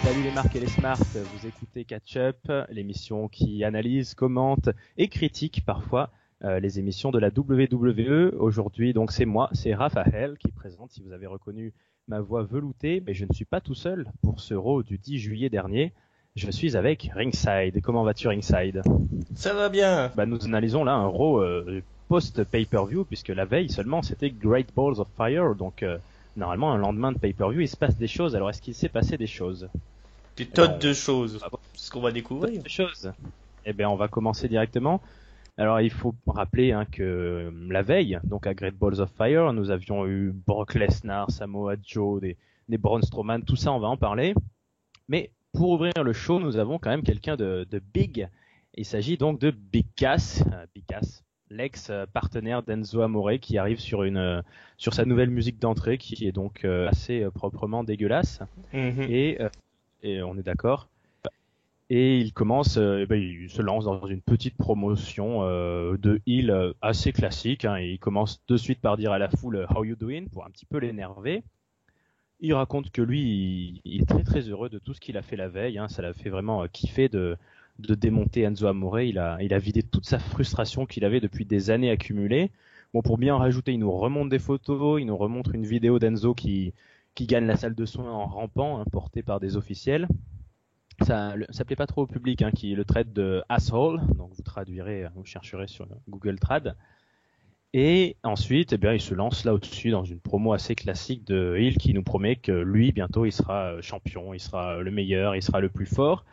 Salut les marques et les smarts, vous écoutez Catch Up, l'émission qui analyse, commente et critique parfois les émissions de la WWE. Aujourd'hui, donc c'est moi, c'est Raphaël qui présente. Si vous avez reconnu ma voix veloutée, mais je ne suis pas tout seul pour ce Raw du 10 juillet dernier. Je suis avec Ringside. Comment vas-tu, Ringside? Ça va bien. Nous analysons là un Raw post-pay-per-view, puisque la veille seulement c'était Great Balls of Fire, donc normalement un lendemain de pay-per-view il se passe des choses. Alors est-ce qu'il s'est passé des choses? Des tonnes de choses. C'est ce qu'on va découvrir. Des choses. Eh bien, on va commencer directement. Alors, il faut rappeler que la veille, donc à Great Balls of Fire, nous avions eu Brock Lesnar, Samoa Joe, des Braun Strowman, tout ça, on va en parler. Mais pour ouvrir le show, nous avons quand même quelqu'un de big. Il s'agit donc de Big Cass, l'ex-partenaire d'Enzo Amore, qui arrive sur sa nouvelle musique d'entrée, qui est donc assez proprement dégueulasse. Et on est d'accord. Et il commence, il se lance dans une petite promotion de heel assez classique. Et il commence de suite par dire à la foule How you doing pour un petit peu l'énerver. Il raconte que lui, il est très très heureux de tout ce qu'il a fait la veille. Ça l'a fait vraiment kiffer de démonter Enzo Amore. Il a vidé toute sa frustration qu'il avait depuis des années accumulée. Bon, pour bien en rajouter, il nous remonte des photos, il nous remontre une vidéo d'Enzo qui gagne la salle de soins en rampant, porté par des officiels. Ça plaît pas trop au public, qui le traite de asshole, donc vous chercherez sur Google Trad. Et ensuite, il se lance là au-dessus dans une promo assez classique de heel qui nous promet que lui, bientôt, il sera champion, il sera le meilleur, il sera le plus fort.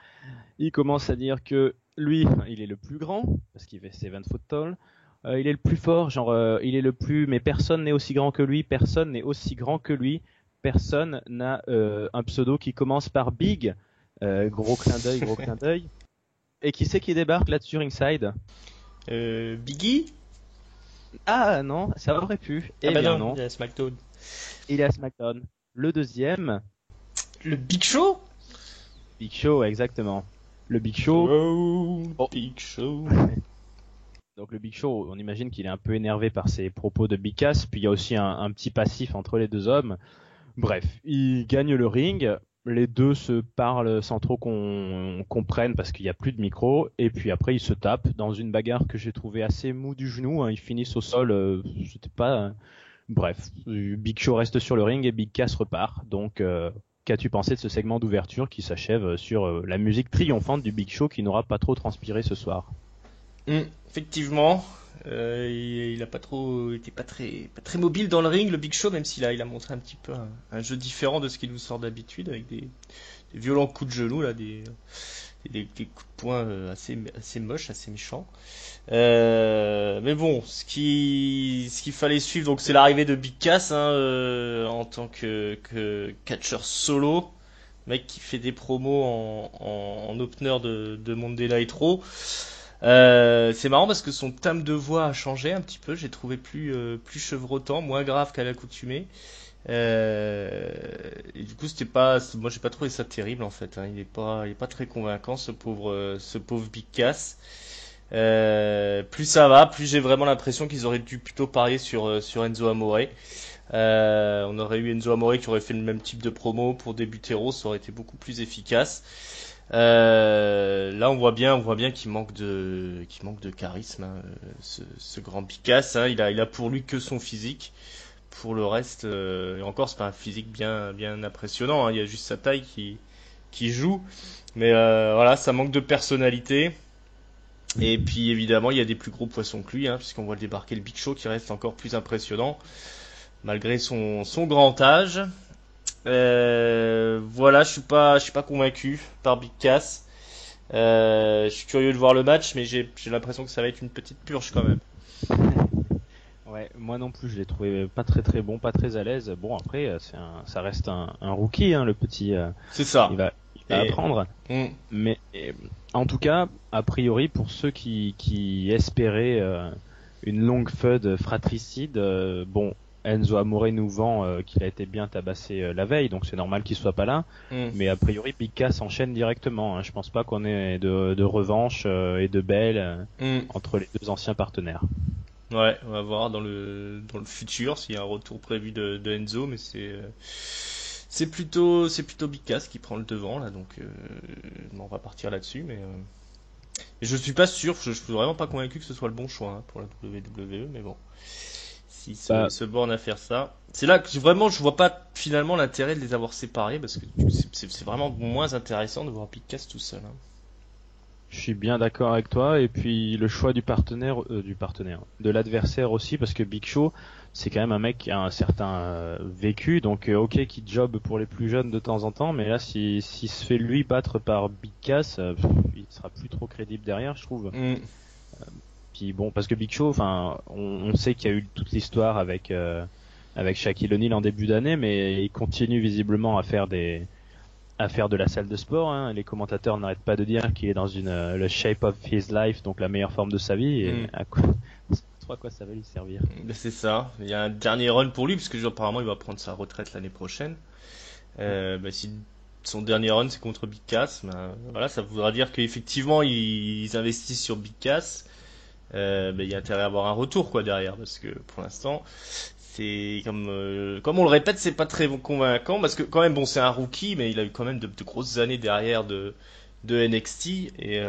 Il commence à dire que lui, il est le plus grand, parce qu'il fait 7 foot tall. Il est le plus fort, mais personne n'est aussi grand que lui, personne n'est aussi grand que lui. Personne n'a un pseudo qui commence par Big. Gros clin d'œil. Et qui c'est qui débarque là-dessus, Ringside? Biggie? Ah non, ça aurait pu. Non, il est à SmackDown. Il est à SmackDown. Le deuxième... Le Big Show? Big Show, exactement. Le Big Show... Big Show. Donc le Big Show, on imagine qu'il est un peu énervé par ses propos de Big Cass, puis il y a aussi un petit passif entre les deux hommes. Bref, il gagne le ring, les deux se parlent sans trop qu'on comprenne parce qu'il n'y a plus de micro, et puis après ils se tapent dans une bagarre que j'ai trouvé assez mou du genou, ils finissent au sol, c'était pas... Bref, Big Show reste sur le ring et Big Cass repart, donc qu'as-tu pensé de ce segment d'ouverture qui s'achève sur la musique triomphante du Big Show qui n'aura pas trop transpiré ce soir? Effectivement, il a pas trop, était pas très mobile dans le ring, le Big Show, même s'il a montré un petit peu un jeu différent de ce qu'il nous sort d'habitude, avec des violents coups de genoux là, des coups de poing assez moches, assez méchants. Mais bon, ce qu'il fallait suivre, donc c'est l'arrivée de Big Cass en tant que catcheur solo, mec qui fait des promos en opener de Monday Night Raw. C'est marrant parce que son timbre de voix a changé un petit peu, j'ai trouvé plus chevrotant, moins grave qu'à l'accoutumée. Et du coup, moi j'ai pas trouvé ça terrible en fait. Il est pas très convaincant ce pauvre Big Cass. Plus ça va, plus j'ai vraiment l'impression qu'ils auraient dû plutôt parier sur Enzo Amore. On aurait eu Enzo Amore qui aurait fait le même type de promo pour débuter Raw, ça aurait été beaucoup plus efficace. Là on voit bien qu'il manque de charisme, ce grand Big Cass, il a pour lui que son physique. Pour le reste, et encore c'est pas un physique bien impressionnant, il y a juste sa taille qui joue, mais voilà, ça manque de personnalité. Et puis évidemment il y a des plus gros poissons que lui, puisqu'on voit débarquer le Big Show qui reste encore plus impressionnant malgré son grand âge. Voilà, je suis pas convaincu par Big Cass. Je suis curieux de voir le match, mais j'ai l'impression que ça va être une petite purge quand même. Ouais, moi non plus, je l'ai trouvé pas très très bon, pas très à l'aise. Bon, après, ça reste un rookie, le petit. C'est ça. Il va apprendre. Mais en tout cas, a priori, pour ceux qui espéraient une longue feud fratricide, Enzo Amore nous vend qu'il a été bien tabassé la veille, donc c'est normal qu'il soit pas là. Mais a priori, Big Cass enchaîne directement. Je pense pas qu'on ait de revanche et de belle entre les deux anciens partenaires. Ouais, on va voir dans le futur s'il y a un retour prévu de Enzo, mais C'est plutôt Big Cass qui prend le devant là, donc on va partir là-dessus, mais je suis pas sûr, je suis vraiment pas convaincu que ce soit le bon choix pour la WWE, mais bon, s'ils se bornent à faire ça, c'est là que vraiment je vois pas finalement l'intérêt de les avoir séparés, parce que c'est vraiment moins intéressant de voir Big Cass tout seul. Je suis bien d'accord avec toi, et puis le choix du partenaire, de l'adversaire aussi, parce que Big Show, c'est quand même un mec qui a un certain vécu, donc ok, qui job pour les plus jeunes de temps en temps, mais là, s'il se fait lui battre par Big Cass, il sera plus trop crédible derrière, je trouve. Puis bon, parce que Big Show, enfin, on sait qu'il y a eu toute l'histoire avec Shaquille O'Neal en début d'année, mais il continue visiblement à faire de la salle de sport. Les commentateurs n'arrêtent pas de dire qu'il est dans le shape of his life, donc la meilleure forme de sa vie. Et à quoi ça va lui servir? C'est ça. Il y a un dernier run pour lui, parce que apparemment il va prendre sa retraite l'année prochaine. Si son dernier run c'est contre Big Cass, voilà, ça voudra dire qu'effectivement ils investissent sur Big Cass. Il y a intérêt à avoir un retour derrière, parce que pour l'instant c'est comme on le répète, c'est pas très convaincant, parce que quand même c'est un rookie, mais il a eu quand même de grosses années derrière de NXT, et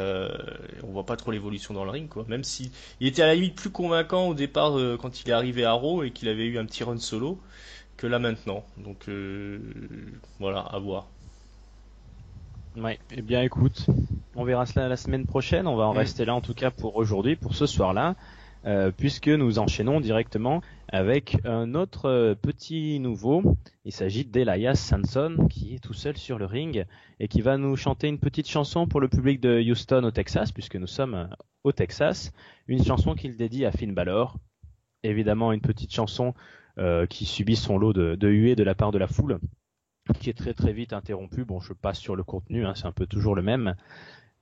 on voit pas trop l'évolution dans le ring, même si il était à la limite plus convaincant au départ quand il est arrivé à Raw et qu'il avait eu un petit run solo que là maintenant. Donc voilà, à voir. Ouais, eh bien écoute, on verra cela la semaine prochaine. On va en rester là en tout cas pour aujourd'hui, pour ce soir-là, puisque nous enchaînons directement avec un autre petit nouveau. Il s'agit d'Elias Samson, qui est tout seul sur le ring et qui va nous chanter une petite chanson pour le public de Houston au Texas, puisque nous sommes au Texas. Une chanson qu'il dédie à Finn Balor. Évidemment, une petite chanson qui subit son lot de huées de la part de la foule, qui est très très vite interrompue. Bon, je passe sur le contenu, c'est un peu toujours le même.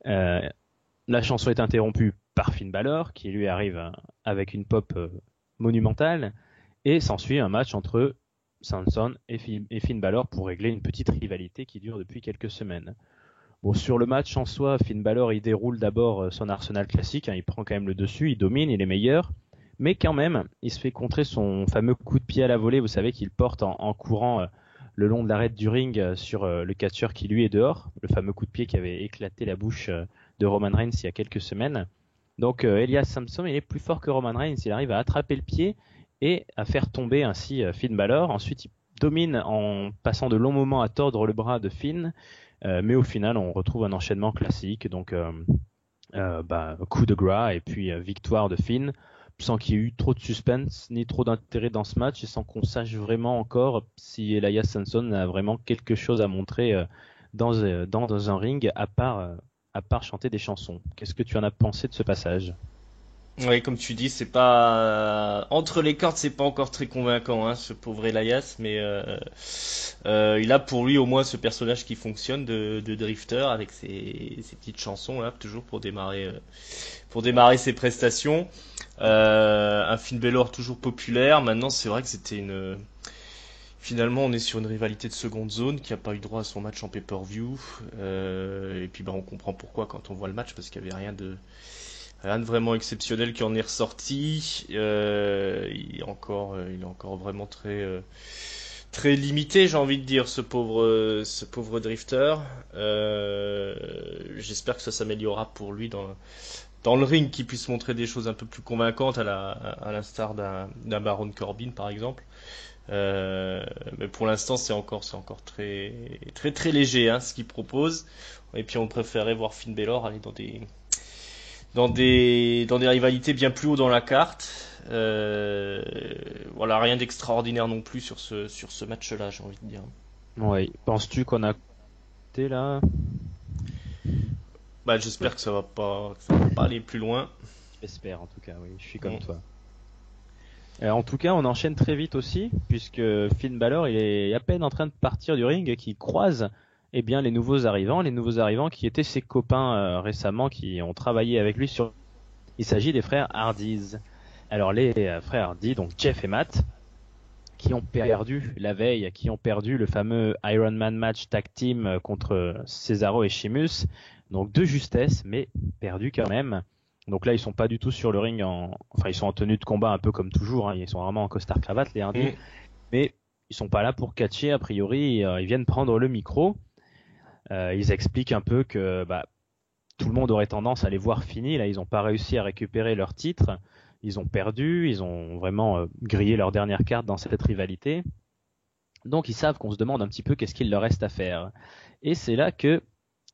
La chanson est interrompue par Finn Balor, qui lui arrive avec une pop monumentale, et s'ensuit un match entre Samson et Finn Balor pour régler une petite rivalité qui dure depuis quelques semaines. Bon, sur le match en soi, Finn Balor il déroule d'abord son arsenal classique, il prend quand même le dessus, il domine, il est meilleur, mais quand même, il se fait contrer son fameux coup de pied à la volée, vous savez qu'il porte en courant le long de l'arête du ring sur le catcheur qui lui est dehors, le fameux coup de pied qui avait éclaté la bouche de Roman Reigns il y a quelques semaines. Donc Elias Samson, il est plus fort que Roman Reigns, il arrive à attraper le pied et à faire tomber ainsi Finn Balor. Ensuite, il domine en passant de longs moments à tordre le bras de Finn, mais au final, on retrouve un enchaînement classique, donc coup de gras et puis victoire de Finn, sans qu'il y ait eu trop de suspense ni trop d'intérêt dans ce match, et sans qu'on sache vraiment encore si Elias Samson a vraiment quelque chose à montrer dans un ring, à part chanter des chansons. Qu'est-ce que tu en as pensé de ce passage? Oui, comme tu dis, c'est pas entre les cordes, c'est pas encore très convaincant, ce pauvre Elias, mais il a pour lui au moins ce personnage qui fonctionne de drifter avec ses petites chansons là, toujours pour démarrer ses prestations. Un Finn Balor toujours populaire. Maintenant, c'est vrai que finalement, on est sur une rivalité de seconde zone qui a pas eu droit à son match en pay-per-view. Et puis, on comprend pourquoi quand on voit le match, parce qu'il y avait rien de vraiment exceptionnel qui en est ressorti. Il est encore vraiment très très limité, j'ai envie de dire, ce pauvre drifter. J'espère que ça s'améliorera pour lui dans le ring, qu'il puisse montrer des choses un peu plus convaincantes à l'instar d'un Baron Corbin par exemple. Mais pour l'instant c'est encore très très très léger ce qu'il propose. Et puis on préférait voir Finn Balor aller dans des rivalités bien plus haut dans la carte. Voilà, rien d'extraordinaire non plus sur ce match-là, j'ai envie de dire. Oui. Penses-tu qu'on a été là? J'espère que ça va pas aller plus loin. J'espère en tout cas, oui, je suis comme toi. En tout cas, on enchaîne très vite aussi, puisque Finn Balor, il est à peine en train de partir du ring, qui croise les nouveaux arrivants qui étaient ses copains récemment, qui ont travaillé avec lui sur... Il s'agit des frères Hardys. Alors les frères Hardy, donc Jeff et Matt, qui ont perdu la veille, qui ont perdu le fameux Iron Man match tag team contre Cesaro et Sheamus, donc de justesse, mais perdu quand même. Donc là, ils sont pas du tout sur le ring, ils sont en tenue de combat un peu comme toujours, ils sont vraiment en costard cravate les Hardy, mais ils sont pas là pour catcher, a priori, ils viennent prendre le micro. Ils expliquent un peu que tout le monde aurait tendance à les voir finis. Là, ils n'ont pas réussi à récupérer leur titre. Ils ont perdu, ils ont vraiment grillé leur dernière carte dans cette rivalité. Donc ils savent qu'on se demande un petit peu qu'est-ce qu'il leur reste à faire. Et c'est là que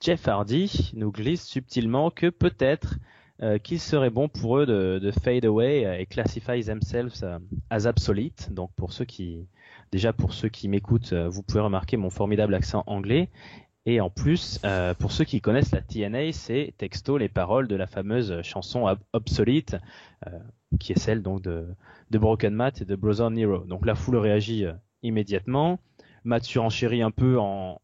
Jeff Hardy nous glisse subtilement que peut-être qu'il serait bon pour eux de fade away et classify themselves as obsolete. Donc pour ceux qui m'écoutent, vous pouvez remarquer mon formidable accent anglais. Et en plus, pour ceux qui connaissent la TNA, c'est texto les paroles de la fameuse chanson Obsolete, qui est celle donc de Broken Matt et de Brother Nero. Donc la foule réagit immédiatement. Matt surenchérit un peu en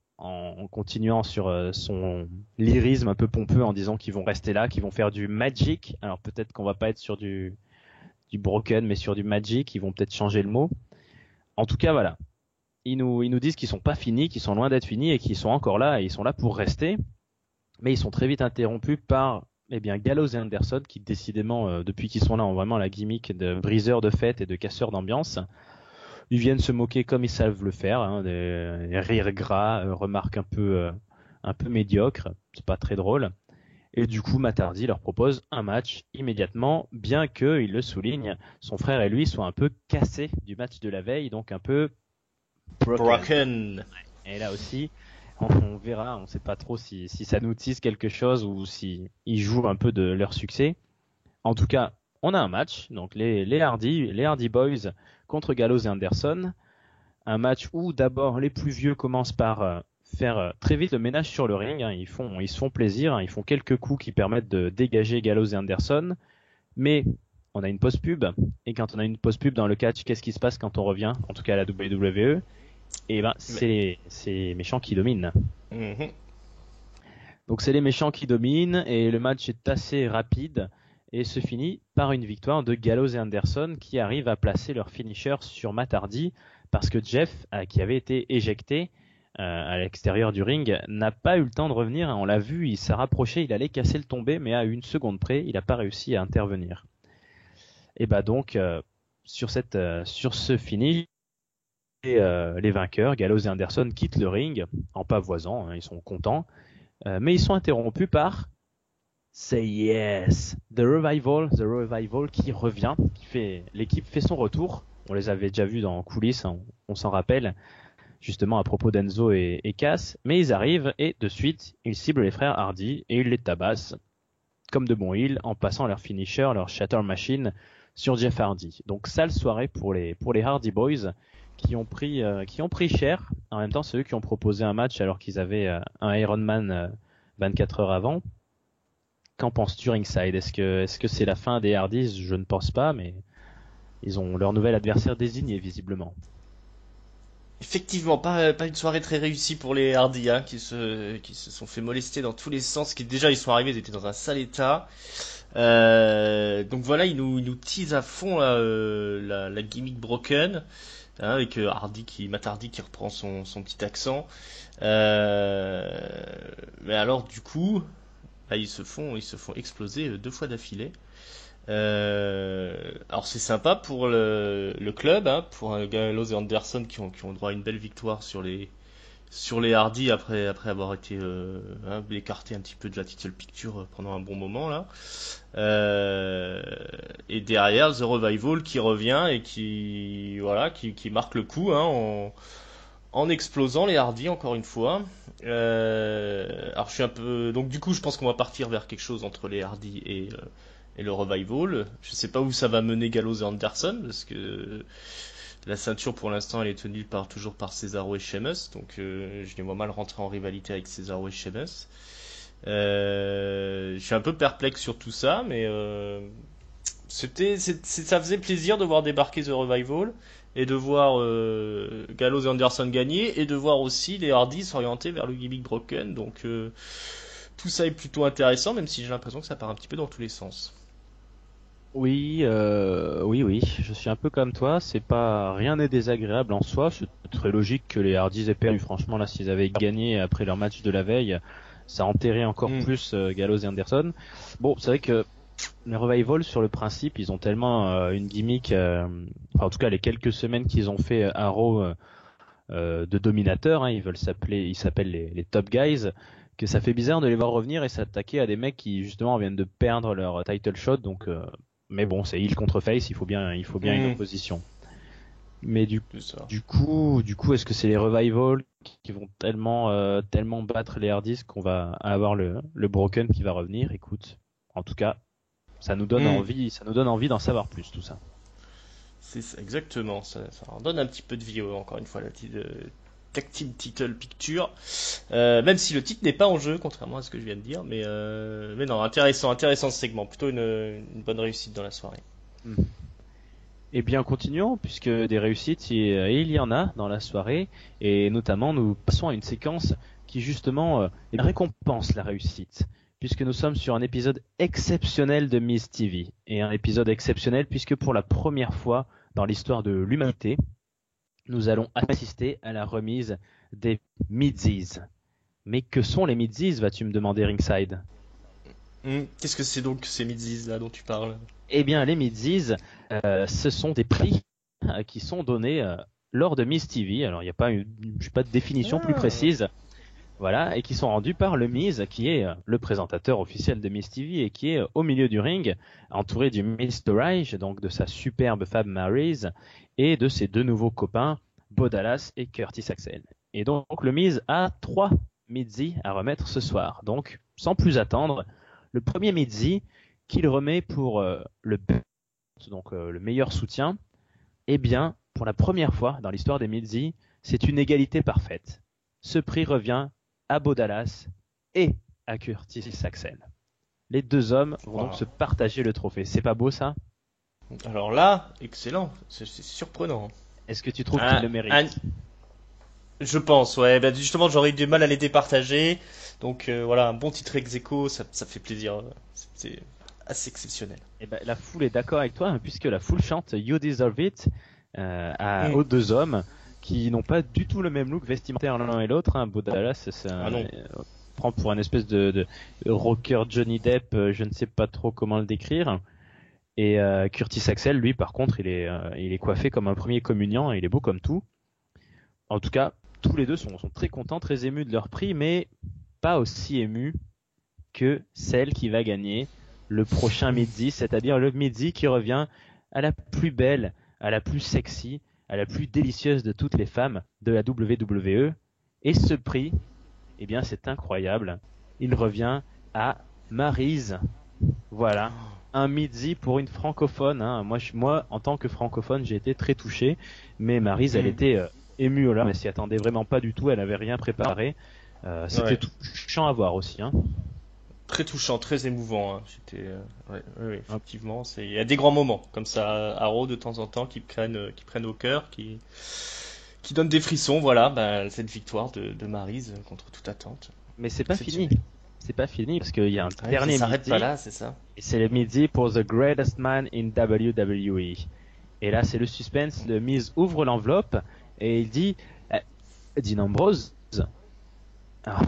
continuant sur son lyrisme un peu pompeux en disant qu'ils vont rester là, qu'ils vont faire du magic. Alors peut-être qu'on va pas être sur du broken, mais sur du magic. Ils vont peut-être changer le mot. En tout cas, voilà. Ils nous disent qu'ils sont pas finis, qu'ils sont loin d'être finis et qu'ils sont encore là et ils sont là pour rester. Mais ils sont très vite interrompus par Gallows et Anderson qui décidément depuis qu'ils sont là ont vraiment la gimmick de briseurs de fête et de casseurs d'ambiance. Ils viennent se moquer comme ils savent le faire, des rires gras, remarques un peu médiocres, c'est pas très drôle. Et du coup, Matt Hardy leur propose un match immédiatement, bien que, il le souligne, son frère et lui soient un peu cassés du match de la veille, donc un peu broken. Et là aussi, on verra, on sait pas trop si ça nous tease quelque chose ou si ils jouent un peu de leur succès. En tout cas, on a un match, donc les Hardy Boys contre Gallows et Anderson. Un match où d'abord les plus vieux commencent par faire très vite le ménage sur le ring. Ils se font plaisir, ils font quelques coups qui permettent de dégager Gallows et Anderson. Mais on a une pause pub, et quand on a une pause pub dans le catch, qu'est-ce qui se passe quand on revient, en tout cas à la WWE? Et c'est les méchants qui dominent. Mm-hmm. Donc c'est les méchants qui dominent, et le match est assez rapide, et se finit par une victoire de Gallows et Anderson qui arrivent à placer leur finisher sur Matt Hardy, parce que Jeff, qui avait été éjecté à l'extérieur du ring, n'a pas eu le temps de revenir. On l'a vu, il s'est rapproché, il allait casser le tombé, mais à une seconde près, il n'a pas réussi à intervenir. Et donc sur ce finish, les vainqueurs, Gallows et Anderson, quittent le ring en pavoisant, ils sont contents, mais ils sont interrompus par Say Yes, The Revival qui revient, l'équipe fait son retour. On les avait déjà vus dans coulisses, on s'en rappelle, justement à propos d'Enzo et Cass, mais ils arrivent et de suite ils ciblent les frères Hardy et ils les tabassent comme de bons heels en passant leur finisher, leur Shatter Machine sur Jeff Hardy. Donc sale soirée pour les Hardy Boys qui ont pris cher. En même temps, c'est eux qui ont proposé un match alors qu'ils avaient un Iron Man 24 heures avant. Qu'en penses-tu ringside? Est-ce que c'est la fin des Hardys? Je ne pense pas, mais ils ont leur nouvel adversaire désigné visiblement. Effectivement, pas une soirée très réussie pour les Hardy, qui se sont fait molester dans tous les sens. Qui déjà ils sont arrivés, ils étaient dans un sale état. Donc voilà, ils nous teasent à fond la gimmick broken, avec Matt Hardy qui reprend son petit accent. Mais alors du coup, là ils se font exploser 2 fois d'affilée. Alors c'est sympa pour le club, pour Gallows et Anderson qui ont droit à une belle victoire sur les Hardy après avoir été écarté un petit peu de la title picture pendant un bon moment là. Et derrière The Revival qui revient et qui marque le coup en explosant les Hardy encore une fois. Alors je suis un peu, donc du coup je pense qu'on va partir vers quelque chose entre les Hardy et le Revival. Je sais pas où ça va mener Gallows et Anderson, parce que la ceinture pour l'instant elle est tenue toujours par Cesaro et Sheamus, donc je les vois mal rentrer en rivalité avec Cesaro et Sheamus. Je suis un peu perplexe sur tout ça, mais ça faisait plaisir de voir débarquer The Revival et de voir Gallows et Anderson gagner et de voir aussi les Hardy s'orienter vers le gimmick broken, donc tout ça est plutôt intéressant, même si j'ai l'impression que ça part un petit peu dans tous les sens. Oui, je suis un peu comme toi, rien n'est désagréable en soi, c'est très logique que les Hardys aient perdu. Franchement là, s'ils avaient gagné après leur match de la veille, ça enterrait encore plus Gallows et Anderson. Bon, c'est vrai que les Revival, sur le principe, ils ont tellement une gimmick, en tout cas les quelques semaines qu'ils ont fait à Raw de dominateurs, hein, ils s'appellent les top guys, que ça fait bizarre de les voir revenir et s'attaquer à des mecs qui justement viennent de perdre leur title shot. Donc, mais bon, c'est heel contre face, il faut bien une opposition. Mais du coup, est-ce que c'est les Revival qui vont tellement battre les Hardys qu'on va avoir le Broken qui va revenir? Écoute, en tout cas, ça nous donne envie d'en savoir plus, tout ça. C'est ça, exactement, ça en donne un petit peu de vie, encore une fois, la petite Tag Team Title Picture, même si le titre n'est pas en jeu, contrairement à ce que je viens de dire, mais non, intéressant ce segment, plutôt une bonne réussite dans la soirée. Eh bien, continuons, puisque des réussites, il y en a dans la soirée, et notamment nous passons à une séquence qui justement récompense la réussite, puisque nous sommes sur un épisode exceptionnel de Miz TV, et un épisode exceptionnel puisque pour la première fois dans l'histoire de l'humanité, nous allons assister à la remise des Midsies. Mais que sont les Midsies, vas-tu me demander, Ringside? Qu'est-ce que c'est donc ces Midsies là dont tu parles? Eh bien, les Midsies, ce sont des prix qui sont donnés lors de Miz TV. Alors, il n'y a pas de définition plus précise. Voilà, et qui sont rendus par le Miz, qui est le présentateur officiel de Miz TV et qui est au milieu du ring, entouré du Mr. Rage, donc de sa superbe femme Maryse, et de ses deux nouveaux copains, Bo Dallas et Curtis Axel. Et donc, le Miz a 3 Midsies à remettre ce soir. Donc, sans plus attendre, le premier Midsie qu'il remet pour le meilleur soutien, eh bien, pour la première fois dans l'histoire des Midsies, c'est une égalité parfaite. Ce prix revient à Bo Dallas et à Curtis Axel. Les deux hommes vont donc se partager le trophée. C'est pas beau, ça? Alors là, excellent. C'est surprenant. Est-ce que tu trouves qu'il le mérite? Je pense, ouais. Bah, justement, j'aurais eu du mal à les départager. Donc voilà, un bon titre ex-aequo, ça fait plaisir. C'est assez exceptionnel. Et ben, la foule est d'accord avec toi, puisque la foule chante You Deserve It aux deux hommes qui n'ont pas du tout le même look vestimentaire l'un et l'autre. Bo Dallas prend pour une espèce de rocker Johnny Depp, je ne sais pas trop comment le décrire. Et Curtis Axel, lui, par contre, il est coiffé comme un premier communiant et il est beau comme tout. En tout cas, tous les deux sont très contents, très émus de leur prix, mais pas aussi émus que celle qui va gagner le prochain Midsie, c'est-à-dire le Midsie qui revient à la plus belle, à la plus sexy, à la plus délicieuse de toutes les femmes de la WWE. Et ce prix, eh bien, c'est incroyable. Il revient à Maryse. Voilà. Un Midsie pour une francophone. Moi, en tant que francophone, j'ai été très touché. Mais Maryse, elle était émue là. Elle s'y attendait vraiment pas du tout. Elle n'avait rien préparé. C'était touchant à voir aussi. Très touchant, très émouvant. C'était, effectivement, il y a des grands moments comme ça à Raw de temps en temps qui prennent au cœur, qui donnent des frissons. Voilà, cette victoire de Maryse contre toute attente. Mais c'est pas fini. C'est pas fini parce qu'il y a un dernier ça Midsie. Pas là, c'est ça. Et c'est le Midsie pour The Greatest Man in WWE. Et là, c'est le suspense. Le Miz ouvre l'enveloppe et il dit Dean Ambrose. Alors,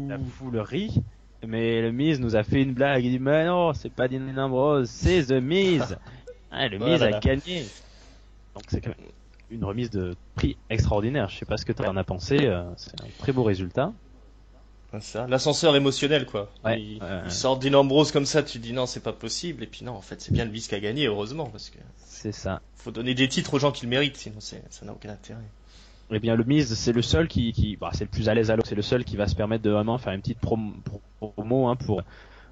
la foule rit. Mais le Miz nous a fait une blague. Il dit mais non, c'est pas Dean Ambrose, c'est The Miz. Le Miz a gagné. Donc c'est quand même une remise de prix extraordinaire. Je sais pas ce que tu en as pensé. C'est un très beau résultat. Ça, l'ascenseur émotionnel quoi. Il sort Dean Ambrose comme ça, tu dis non c'est pas possible. Et puis non, en fait c'est bien le Miz qui a gagné, heureusement, parce que c'est ça. Faut donner des titres aux gens qui le méritent, sinon ça n'a aucun intérêt. Eh bien, le Miz, c'est le seul qui c'est le plus à l'aise à l'eau. C'est le seul qui va se permettre de vraiment faire une petite promo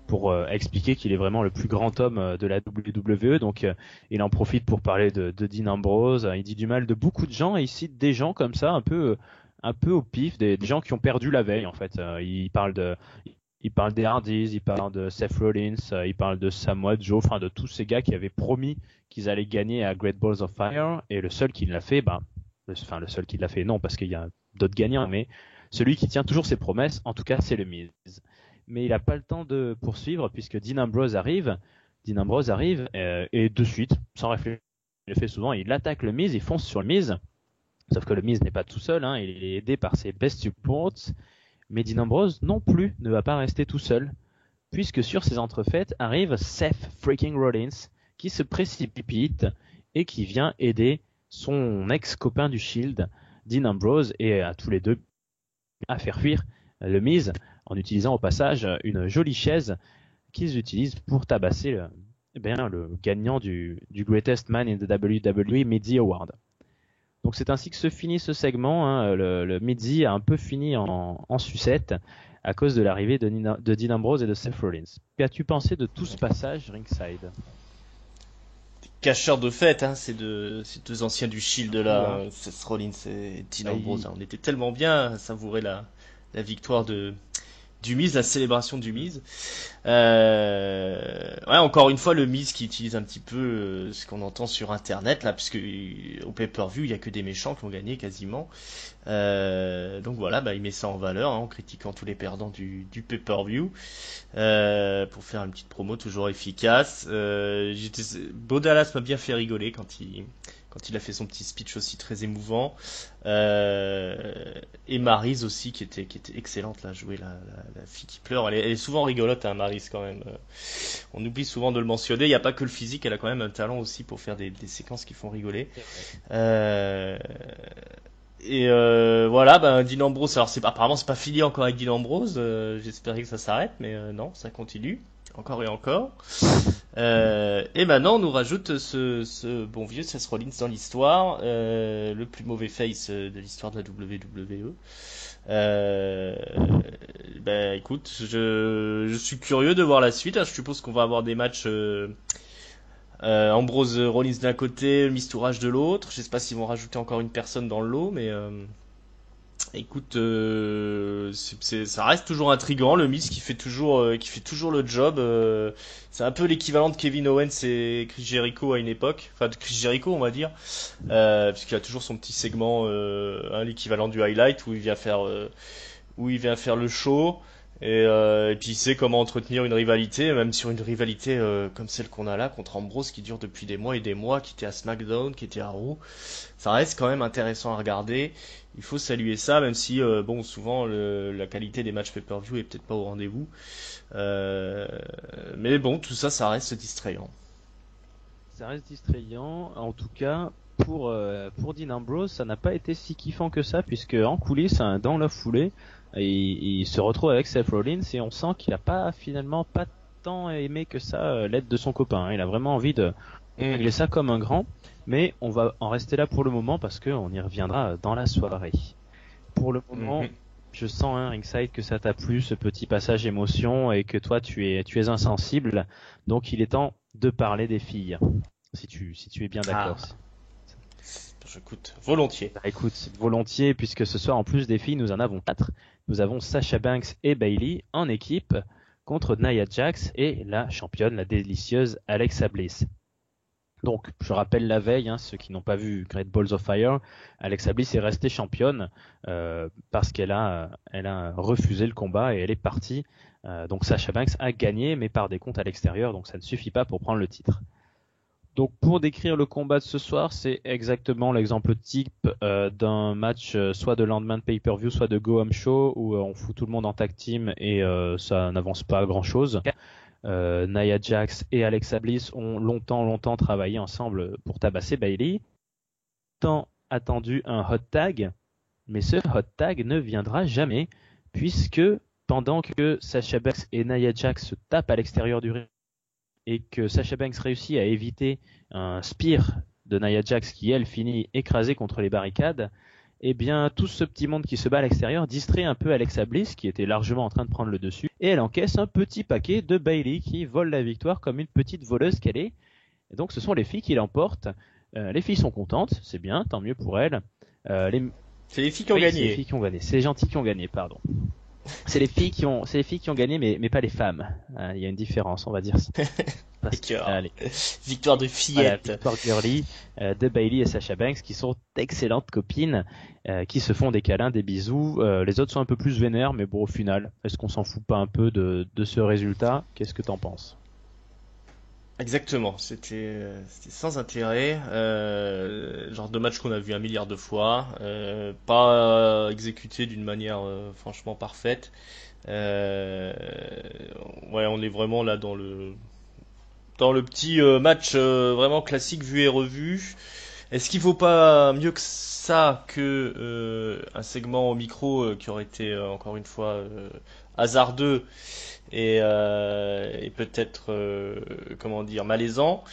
pour expliquer qu'il est vraiment le plus grand homme de la WWE. Donc, il en profite pour parler de Dean Ambrose. Il dit du mal de beaucoup de gens et il cite des gens comme ça, un peu au pif, des gens qui ont perdu la veille, en fait. Il parle des Hardys, il parle de Seth Rollins, il parle de Samoa Joe, enfin de tous ces gars qui avaient promis qu'ils allaient gagner à Great Balls of Fire. Et le seul qui l'a fait, le seul qui l'a fait, non, parce qu'il y a d'autres gagnants, mais celui qui tient toujours ses promesses, en tout cas, c'est le Miz. Mais il n'a pas le temps de poursuivre puisque Dean Ambrose arrive et de suite, sans réfléchir, il le fait souvent, il attaque le Miz, il fonce sur le Miz. Sauf que le Miz n'est pas tout seul, il est aidé par ses best supports. Mais Dean Ambrose non plus ne va pas rester tout seul, puisque sur ces entrefaites arrive Seth freaking Rollins qui se précipite et qui vient aider son ex-copain du Shield, Dean Ambrose et à tous les deux à faire fuir le Miz en utilisant au passage une jolie chaise qu'ils utilisent pour tabasser le gagnant du Greatest Man in the WWE Midzi Award. Donc c'est ainsi que se finit ce segment. Hein. Le Midzi a un peu fini en sucette à cause de l'arrivée de Dean Ambrose et de Seth Rollins. Qu'as-tu pensé de tout ce passage ringside? Cacheur de fête, hein, ces deux anciens du Shield là, Seth Rollins et Dean Ambrose. On était tellement bien à savourer la victoire du Miz, la célébration du Miz. Encore une fois, le Miz qui utilise un petit peu ce qu'on entend sur Internet, là, puisque au pay-per-view, il y a que des méchants qui ont gagné quasiment. Donc voilà, il met ça en valeur, hein, en critiquant tous les perdants du pay-per-view, pour faire une petite promo toujours efficace. Bo Dallas m'a bien fait rigoler quand il a fait son petit speech aussi très émouvant. Et Maryse aussi qui était excellente là, jouer la fille qui pleure. Elle est souvent rigolote, hein, Maryse quand même. On oublie souvent de le mentionner. Il n'y a pas que le physique, elle a quand même un talent aussi pour faire des séquences qui font rigoler. Voilà, Dean Ambrose. Alors apparemment c'est pas fini encore avec Dean Ambrose. J'espérais que ça s'arrête, mais non, ça continue encore et encore. Et maintenant on nous rajoute ce bon vieux Seth Rollins dans l'histoire, le plus mauvais face de l'histoire de la WWE. Écoute, je suis curieux de voir la suite. Je suppose qu'on va avoir des matchs Ambrose Rollins d'un côté, Mistourage de l'autre. Je sais pas s'ils vont rajouter encore une personne dans le lot, mais écoute, ça reste toujours intriguant. Le Miz qui fait toujours le job. C'est un peu l'équivalent de Kevin Owens et Chris Jericho à une époque. Enfin, de Chris Jericho, on va dire, puisqu'il a toujours son petit segment, l'équivalent du highlight où il vient faire le show. Et puis il sait comment entretenir une rivalité, même sur une rivalité comme celle qu'on a là contre Ambrose qui dure depuis des mois et des mois, qui était à SmackDown, qui était à Raw. Ça reste quand même intéressant à regarder. Il faut saluer ça, même si souvent la qualité des matchs pay-per-view est peut-être pas au rendez-vous. Mais bon, tout ça, ça reste distrayant. Ça reste distrayant. En tout cas, pour Dean Ambrose, ça n'a pas été si kiffant que ça, puisque en coulisses, hein, dans la foulée, il se retrouve avec Seth Rollins et on sent qu'il a finalement pas tant aimé que ça l'aide de son copain. Hein. Il a vraiment envie de régler ça comme un grand, mais on va en rester là pour le moment parce qu'on y reviendra dans la soirée. Pour le moment, je sens, hein, ringside, que ça t'a plu, ce petit passage émotion, et que toi tu es insensible, donc il est temps de parler des filles, si tu es bien d'accord. J'écoute volontiers. Écoute, volontiers, puisque ce soir, en plus des filles, nous en avons 4. Nous avons Sasha Banks et Bayley en équipe contre Nia Jax et la championne, la délicieuse Alexa Bliss. Donc, je rappelle la veille, hein, ceux qui n'ont pas vu Great Balls of Fire, Alexa Bliss est restée championne parce qu'elle a refusé le combat et elle est partie. Donc Sasha Banks a gagné, mais par décompte à l'extérieur, donc ça ne suffit pas pour prendre le titre. Donc pour décrire le combat de ce soir, c'est exactement l'exemple type d'un match soit de lendemain de pay-per-view, soit de Go Home Show, où on fout tout le monde en tag team et ça n'avance pas à grand-chose. Nia Jax et Alexa Bliss ont longtemps travaillé ensemble pour tabasser Bayley. Tant attendu un hot tag, mais ce hot tag ne viendra jamais, puisque pendant que Sasha Banks et Nia Jax se tapent à l'extérieur du ring, et que Sasha Banks réussit à éviter un spear de Nia Jax qui, elle, finit écrasée contre les barricades, eh bien, tout ce petit monde qui se bat à l'extérieur distrait un peu Alexa Bliss, qui était largement en train de prendre le dessus, et elle encaisse un petit paquet de Bayley qui vole la victoire comme une petite voleuse qu'elle est. Et donc, ce sont les filles qui l'emportent. Les filles sont contentes, c'est bien, tant mieux pour elles. C'est les filles qui ont gagné. C'est les filles qui ont gagné. C'est les gentils qui ont gagné, pardon. C'est les filles qui ont gagné, mais pas les femmes. Il y a une différence, on va dire. Victoire de fillettes. Voilà, victoire girly de Bayley et Sasha Banks, qui sont d'excellentes copines, qui se font des câlins, des bisous. Les autres sont un peu plus vénères, mais bon, au final, est-ce qu'on s'en fout pas un peu de ce résultat? Qu'est-ce que t'en penses? Exactement, c'était sans intérêt, genre de match qu'on a vu un milliard de fois, pas exécuté d'une manière franchement parfaite. Ouais, on est vraiment là dans le petit match vraiment classique vu et revu. Est-ce qu'il vaut pas mieux que ça que un segment au micro qui aurait été encore une fois hasardeux et peut-être comment dire malaisant.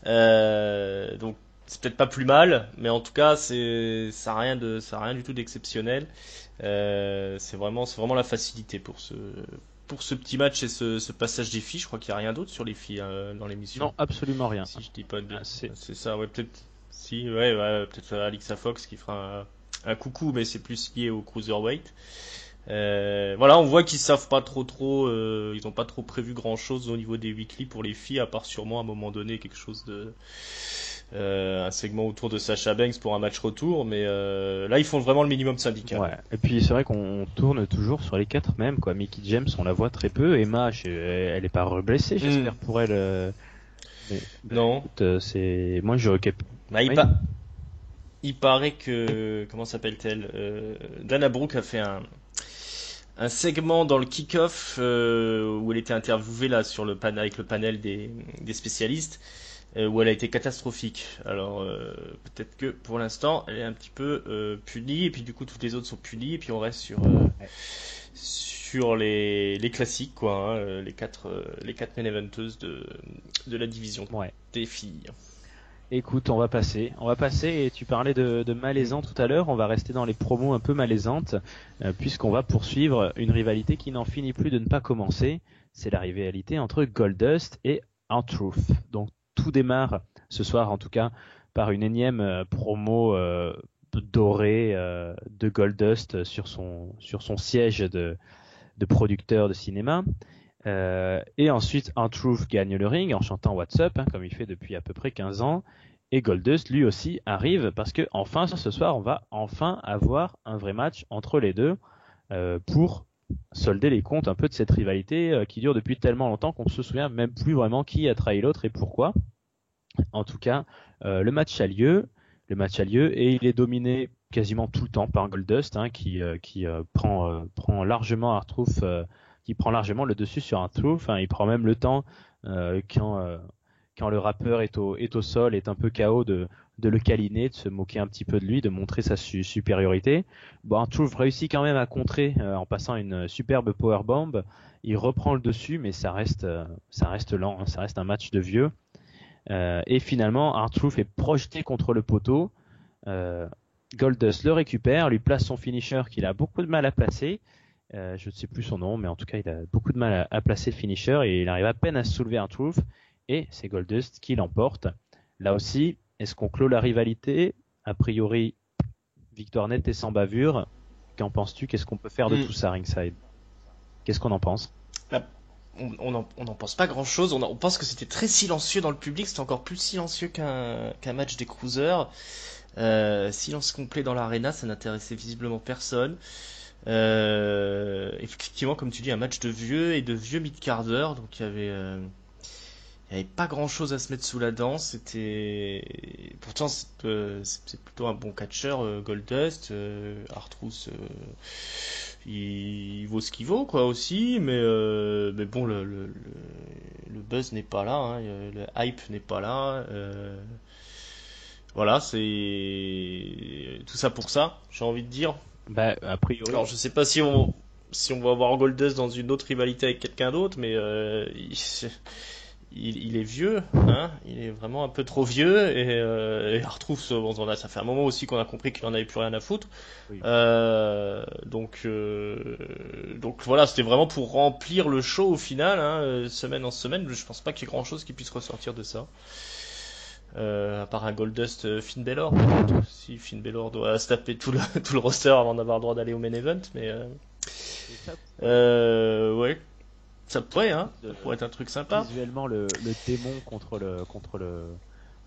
Donc c'est peut-être pas plus mal, mais en tout cas ça a rien du tout d'exceptionnel. C'est vraiment la facilité pour ce petit match et ce passage des filles. Je crois qu'il n'y a rien d'autre sur les filles dans l'émission. Non, absolument rien. Si je dis pas de c'est ça, ouais, peut-être. Si, ouais, peut-être Alexa Fox qui fera un coucou, mais c'est plus lié au cruiserweight. Voilà, on voit qu'ils savent pas trop, ils ont pas trop prévu grand chose au niveau des weekly pour les filles, à part sûrement à un moment donné quelque chose un segment autour de Sasha Banks pour un match retour, mais là ils font vraiment le minimum syndical. Ouais. Et puis c'est vrai qu'on tourne toujours sur les 4 mêmes, quoi. Mickey James, on la voit très peu. Emma, elle est pas reblessée, j'espère pour elle. Mais, non. Écoute, c'est moi je bah, il paraît que comment s'appelle-t-elle Dana Brooke a fait un segment dans le kick-off où elle était interviewée là sur le panel avec le panel des spécialistes où elle a été catastrophique. Alors peut-être que pour l'instant elle est un petit peu punie et puis du coup toutes les autres sont punies et puis on reste sur les classiques quoi, hein, les quatre main eventeuses de la division des filles. Écoute, on va passer et tu parlais de malaisant tout à l'heure, on va rester dans les promos un peu malaisantes puisqu'on va poursuivre une rivalité qui n'en finit plus de ne pas commencer, c'est la rivalité entre Goldust et R-Truth. Donc tout démarre ce soir en tout cas par une énième promo dorée de Goldust sur son siège de producteur de cinéma. Et ensuite, R-Truth gagne le ring en chantant What's Up, hein, comme il fait depuis à peu près 15 ans. Et Goldust, lui aussi, arrive parce que enfin, ce soir, on va enfin avoir un vrai match entre les deux pour solder les comptes un peu de cette rivalité qui dure depuis tellement longtemps qu'on se souvient même plus vraiment qui a trahi l'autre et pourquoi. En tout cas, le match a lieu et il est dominé quasiment tout le temps par Goldust, hein, qui prend largement R-Truth. Qui prend largement le dessus sur R-Truth. Enfin, il prend même le temps quand le rappeur est au sol, est un peu KO de le câliner, de se moquer un petit peu de lui, de montrer sa supériorité. Bon, R-Truth réussit quand même à contrer en passant une superbe powerbomb. Il reprend le dessus, mais ça reste lent, hein, ça reste un match de vieux. Et finalement, R-Truth est projeté contre le poteau. Goldust le récupère, lui place son finisher qu'il a beaucoup de mal à placer. Je ne sais plus son nom, mais en tout cas, il a beaucoup de mal à placer le finisher et il arrive à peine à se soulever R-Truth. Et c'est Goldust qui l'emporte. Là aussi, est-ce qu'on clôt la rivalité ? A priori, victoire nette et sans bavure. Qu'en penses-tu ? Qu'est-ce qu'on peut faire de tout ça, ringside ? Qu'est-ce qu'on en pense ? On n'en pense pas grand-chose. On pense que c'était très silencieux dans le public. C'était encore plus silencieux qu'un match des cruisers. Silence complet dans l'arena, ça n'intéressait visiblement personne. Effectivement, comme tu dis, un match de vieux et de vieux mid-carder, donc il y avait pas grand chose à se mettre sous la dent. Pourtant c'est plutôt un bon catcheur, Goldust. R-Truth, il vaut ce qu'il vaut quoi aussi, mais bon le buzz n'est pas là, hein, le hype n'est pas là. Voilà, c'est tout ça pour ça, j'ai envie de dire. Bah, a priori. Alors, je sais pas si on va avoir Goldust dans une autre rivalité avec quelqu'un d'autre, mais il est vieux, hein. Il est vraiment un peu trop vieux et R-Truth, ça fait un moment aussi qu'on a compris qu'il en avait plus rien à foutre. Oui. Donc voilà, c'était vraiment pour remplir le show au final, hein, semaine en semaine. Je pense pas qu'il y ait grand chose qui puisse ressortir de ça. À part un Goldust Finn Balor, si Finn Balor doit se taper tout le roster avant d'avoir le droit d'aller au main event, mais ouais, ça pourrait, hein, ça pourrait être un truc sympa. Visuellement, le démon contre le,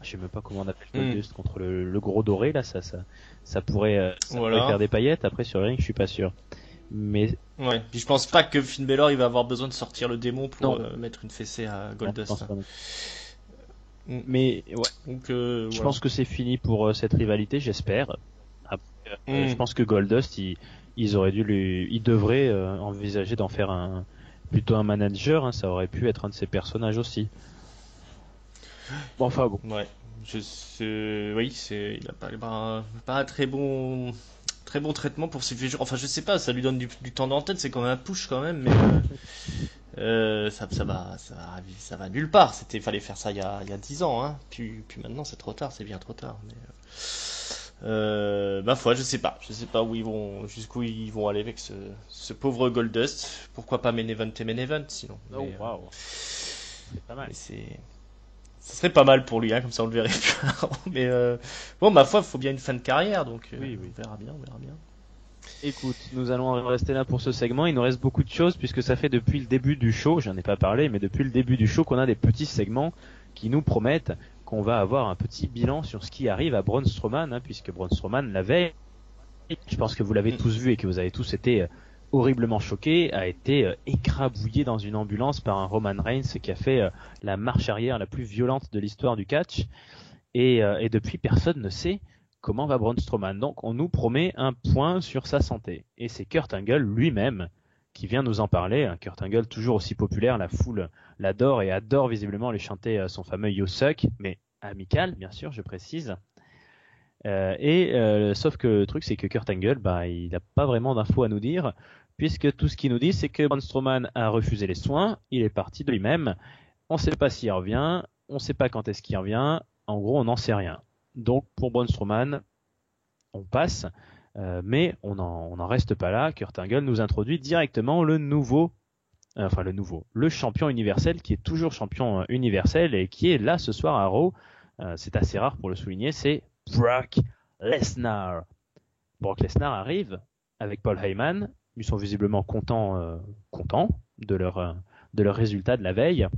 je sais même pas comment on appelle Goldust, contre le gros doré là, ça pourrait faire des paillettes. Après sur le ring, je suis pas sûr. Mais ouais, puis je pense pas que Finn Balor il va avoir besoin de sortir le démon pour mettre une fessée à Goldust. Non, mais ouais, donc je pense que c'est fini pour cette rivalité, j'espère. Je pense que Goldust, ils devraient envisager d'en faire plutôt un manager, hein, ça aurait pu être un de ses personnages aussi. Bon, enfin bon. Ouais. Oui, il a pas un très bon traitement pour ses blessures. Enfin, je sais pas, ça lui donne du temps d'antenne, c'est quand même un push quand même, mais ça va nulle part. Fallait faire ça il y a 10 ans, hein. Puis maintenant c'est trop tard, c'est bien trop tard. Mais ma foi, je sais pas jusqu'où ils vont aller avec ce pauvre Goldust. Pourquoi pas main event et main event sinon. Oh, waouh, c'est pas mal. Ça serait pas mal pour lui, hein, comme ça on le verrait plus. Mais bon, ma foi, il faut bien une fin de carrière, donc oui. on verra bien. Écoute, nous allons rester là pour ce segment. Il nous reste beaucoup de choses puisque ça fait depuis le début du show, j'en ai pas parlé, mais depuis le début du show qu'on a des petits segments qui nous promettent qu'on va avoir un petit bilan sur ce qui arrive à Braun Strowman, hein, puisque Braun Strowman la veille, je pense que vous l'avez tous vu et que vous avez tous été horriblement choqués, a été écrabouillé dans une ambulance par un Roman Reigns qui a fait la marche arrière la plus violente de l'histoire du catch. Et depuis, personne ne sait comment va Braun Strowman. Donc on nous promet un point sur sa santé. Et c'est Kurt Angle lui-même qui vient nous en parler. Kurt Angle, toujours aussi populaire, la foule l'adore et adore visiblement lui chanter son fameux You Suck, mais amical, bien sûr, je précise. Sauf que le truc, c'est que Kurt Angle, il n'a pas vraiment d'infos à nous dire, puisque tout ce qu'il nous dit, c'est que Braun Strowman a refusé les soins, il est parti de lui-même, on ne sait pas s'il revient, on ne sait pas quand est-ce qu'il revient, en gros, on n'en sait rien. Donc, pour Braun Strowman, on passe, mais on n'en reste pas là. Kurt Angle nous introduit directement le champion universel, qui est toujours champion universel et qui est là ce soir à Raw. C'est assez rare pour le souligner, c'est Brock Lesnar. Brock Lesnar arrive avec Paul Heyman. Ils sont visiblement contents de leur résultat de la veille.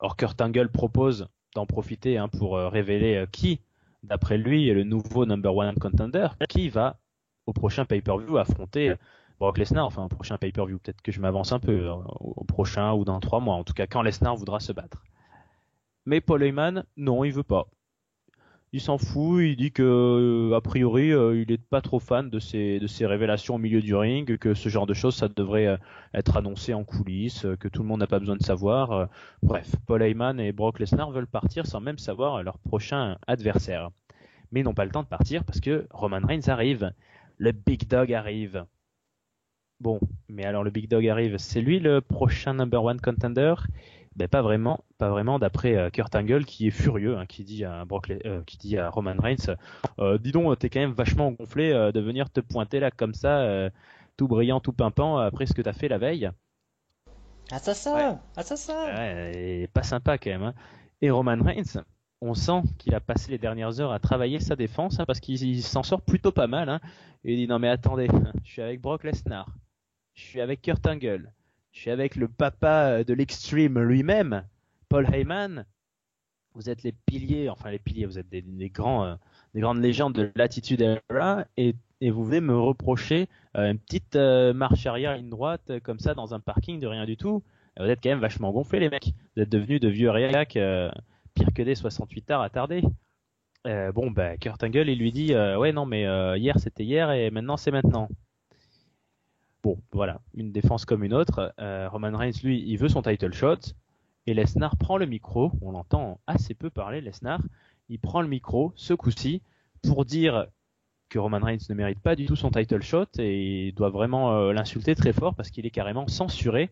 Or, Kurt Angle propose d'en profiter pour révéler qui, d'après lui, est le nouveau number one contender, qui va au prochain pay-per-view affronter Brock Lesnar. Enfin, au prochain pay-per-view, peut-être que je m'avance un peu, au prochain ou dans 3 mois. En tout cas, quand Lesnar voudra se battre. Mais Paul Heyman, non, il veut pas. Il s'en fout, il dit que a priori il est pas trop fan de ces révélations au milieu du ring, que ce genre de choses ça devrait être annoncé en coulisses, que tout le monde n'a pas besoin de savoir. Bref, Paul Heyman et Brock Lesnar veulent partir sans même savoir leur prochain adversaire. Mais ils n'ont pas le temps de partir parce que Roman Reigns arrive, le Big Dog arrive. Bon, mais alors le Big Dog arrive, c'est lui le prochain number one contender? Ben pas vraiment d'après Kurt Angle qui est furieux, qui dit à Roman Reigns, dis donc t'es quand même vachement gonflé de venir te pointer là comme ça, tout brillant, tout pimpant après ce que t'as fait la veille. Assassin. Ouais, et pas sympa quand même. Hein. Et Roman Reigns, on sent qu'il a passé les dernières heures à travailler sa défense parce qu'il s'en sort plutôt pas mal. Hein. Et il dit non mais attendez, je suis avec Brock Lesnar, je suis avec Kurt Angle. Je suis avec le papa de l'Extreme lui-même, Paul Heyman. Vous êtes les piliers, vous êtes des grandes légendes de l'Attitude Era, et vous venez me reprocher une petite marche arrière ligne droite comme ça dans un parking de rien du tout. Vous êtes quand même vachement gonflés les mecs. Vous êtes devenus de vieux réacs, pire que des 68 ards attardés. Kurt Angle il lui dit ouais non mais hier c'était hier et maintenant c'est maintenant. Bon, voilà, une défense comme une autre. Roman Reigns, lui, il veut son title shot. Et Lesnar prend le micro. On l'entend assez peu parler, Lesnar. Il prend le micro, ce coup-ci, pour dire que Roman Reigns ne mérite pas du tout son title shot et il doit vraiment l'insulter très fort parce qu'il est carrément censuré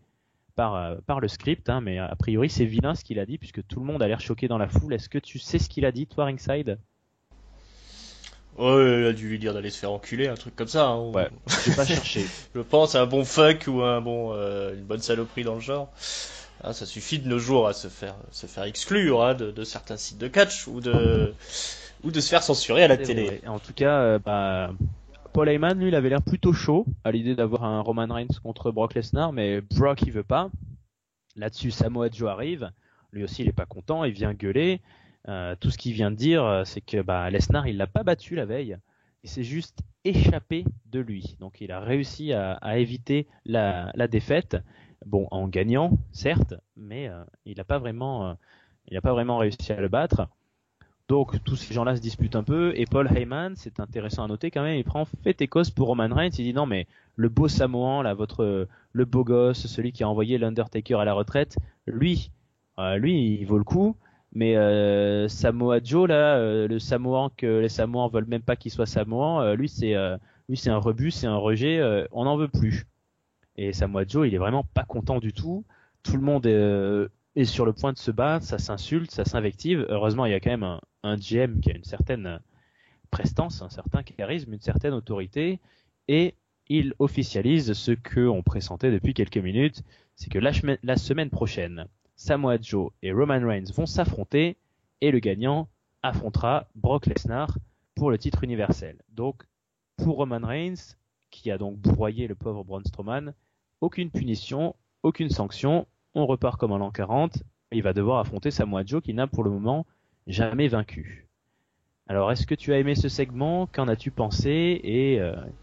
par le script. Hein, mais a priori, c'est vilain ce qu'il a dit puisque tout le monde a l'air choqué dans la foule. Est-ce que tu sais ce qu'il a dit, toi, ringside? Ouais, il a dû lui dire d'aller se faire enculer, un truc comme ça. Hein. Ouais, j'ai pas cherché. Je pense un bon fuck ou une bonne saloperie dans le genre. Ah, ça suffit de nos jours à se faire exclure de certains sites de catch ou de se faire censurer à la télé. Vrai. En tout cas, Paul Heyman, lui, il avait l'air plutôt chaud à l'idée d'avoir un Roman Reigns contre Brock Lesnar, mais Brock, il veut pas. Là-dessus, Samoa Joe arrive. Lui aussi, il est pas content, il vient gueuler. Tout ce qu'il vient de dire, c'est que Lesnar, il l'a pas battu la veille. Il s'est juste échappé de lui. Donc, il a réussi à éviter la défaite. Bon, en gagnant, certes, mais il n'a pas vraiment réussi à le battre. Donc, tous ces gens-là se disputent un peu. Et Paul Heyman, c'est intéressant à noter quand même, il prend fait et cause pour Roman Reigns. Il dit non, mais le beau Samoan, là, le beau gosse, celui qui a envoyé l'Undertaker à la retraite, lui, il vaut le coup. Mais Samoa Joe là, le Samoan que les Samoans veulent même pas qu'il soit Samoan, lui c'est un rebut, c'est un rejet, on n'en veut plus. Et Samoa Joe, il est vraiment pas content du tout. Tout le monde est sur le point de se battre, ça s'insulte, ça s'invective. Heureusement, il y a quand même un GM qui a une certaine prestance, un certain charisme, une certaine autorité, et il officialise ce que on pressentait depuis quelques minutes, c'est que la semaine prochaine, Samoa Joe et Roman Reigns vont s'affronter, et le gagnant affrontera Brock Lesnar pour le titre universel. Donc, pour Roman Reigns, qui a donc broyé le pauvre Braun Strowman, aucune punition, aucune sanction, on repart comme en l'an 40, et il va devoir affronter Samoa Joe qui n'a pour le moment jamais vaincu. Alors, est-ce que tu as aimé ce segment? Qu'en as-tu pensé? Et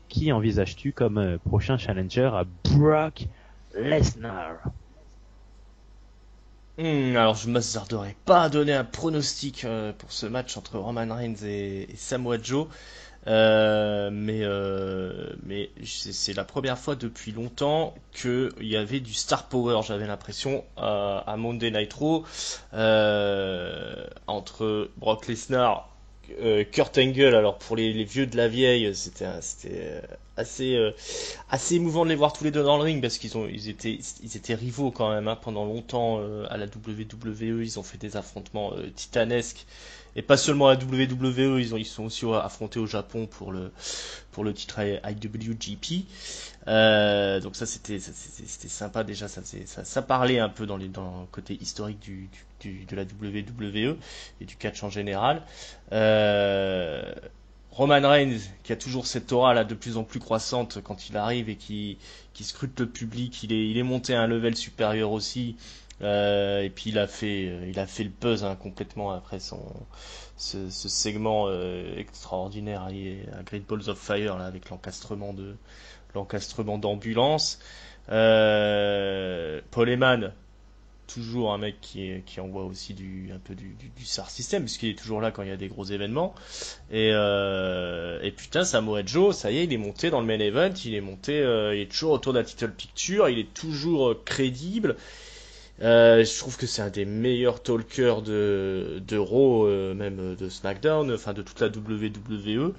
qui envisages-tu comme prochain challenger à Brock Lesnar? Alors, je ne m'hasarderai pas à donner un pronostic pour ce match entre Roman Reigns et Samoa Joe. Mais c'est la première fois depuis longtemps qu'il y avait du star power, j'avais l'impression, à Monday Night Raw, entre Brock Lesnar, Kurt Angle. Alors pour les vieux de la vieille, c'était assez émouvant de les voir tous les deux dans le ring, parce ils étaient rivaux quand même, hein, pendant longtemps à la WWE. Ils ont fait des affrontements titanesques. Et pas seulement à la WWE, ils sont aussi affrontés au Japon pour le titre IWGP. Donc ça c'était sympa déjà, ça parlait un peu dans le côté historique de la WWE et du catch en général. Roman Reigns, qui a toujours cette aura là de plus en plus croissante quand il arrive et qui scrute le public, il est monté à un level supérieur aussi. Et puis il a fait le buzz, hein, complètement après ce segment extraordinaire à Great Balls of Fire là, avec l'encastrement d'ambulance. Paul Heyman, toujours un mec qui envoie aussi un peu du star system, puisqu'il est toujours là quand il y a des gros événements. Et putain, Samoa Joe, ça y est, il est monté dans le main event, il est toujours autour de la title picture, il est toujours crédible. Je trouve que c'est un des meilleurs talkers de Raw, même de SmackDown, enfin de toute la WWE.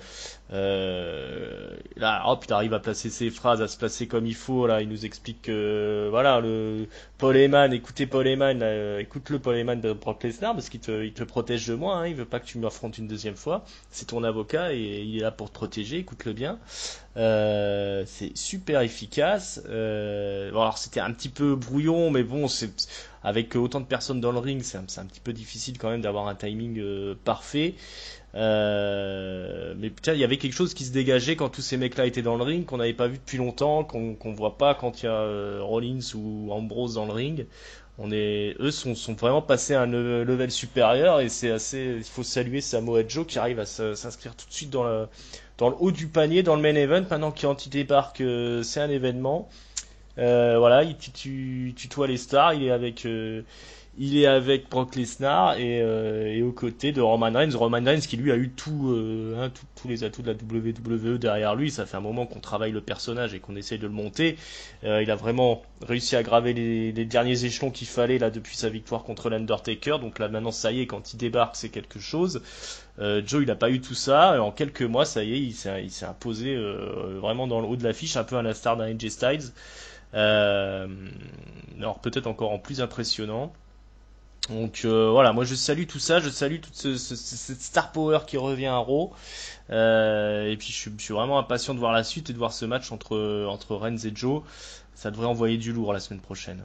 Là, hop, il arrive à placer ses phrases, à se placer comme il faut. Là, il nous explique que voilà, Paul Heyman, écoute le Paul Heyman de Brock Lesnar, parce qu'il te protège de moi, hein, il veut pas que tu m'affrontes une deuxième fois. C'est ton avocat et il est là pour te protéger. Écoute-le bien. C'est super efficace. Bon, alors c'était un petit peu brouillon, mais bon, avec autant de personnes dans le ring, c'est un petit peu difficile quand même d'avoir un timing parfait. Mais putain, il y avait quelque chose qui se dégageait quand tous ces mecs-là étaient dans le ring, qu'on n'avait pas vu depuis longtemps, qu'on voit pas quand il y a Rollins ou Ambrose dans le ring. Eux sont vraiment passés à un level supérieur, et il faut saluer Samoa Joe qui arrive à s'inscrire tout de suite dans le haut du panier, dans le main event. Maintenant qu'il débarque, c'est un événement. Voilà, il tutoie les stars, il est avec Brock Lesnar et aux côtés de Roman Reigns qui lui a eu tous les atouts de la WWE derrière lui. Ça fait un moment qu'on travaille le personnage et qu'on essaye de le monter. Il a vraiment réussi à graver les derniers échelons qu'il fallait là depuis sa victoire contre l'Undertaker. Donc là maintenant, ça y est, quand il débarque, c'est quelque chose. Joe, il a pas eu tout ça. En quelques mois, ça y est, il s'est imposé vraiment dans le haut de l'affiche, un peu à la star d'un AJ Styles. Alors peut-être encore en plus impressionnant. Donc voilà, moi je salue tout ça, je salue toute cette star power qui revient à Raw. Et puis je suis vraiment impatient de voir la suite et de voir ce match entre Reigns et Joe. Ça devrait envoyer du lourd la semaine prochaine.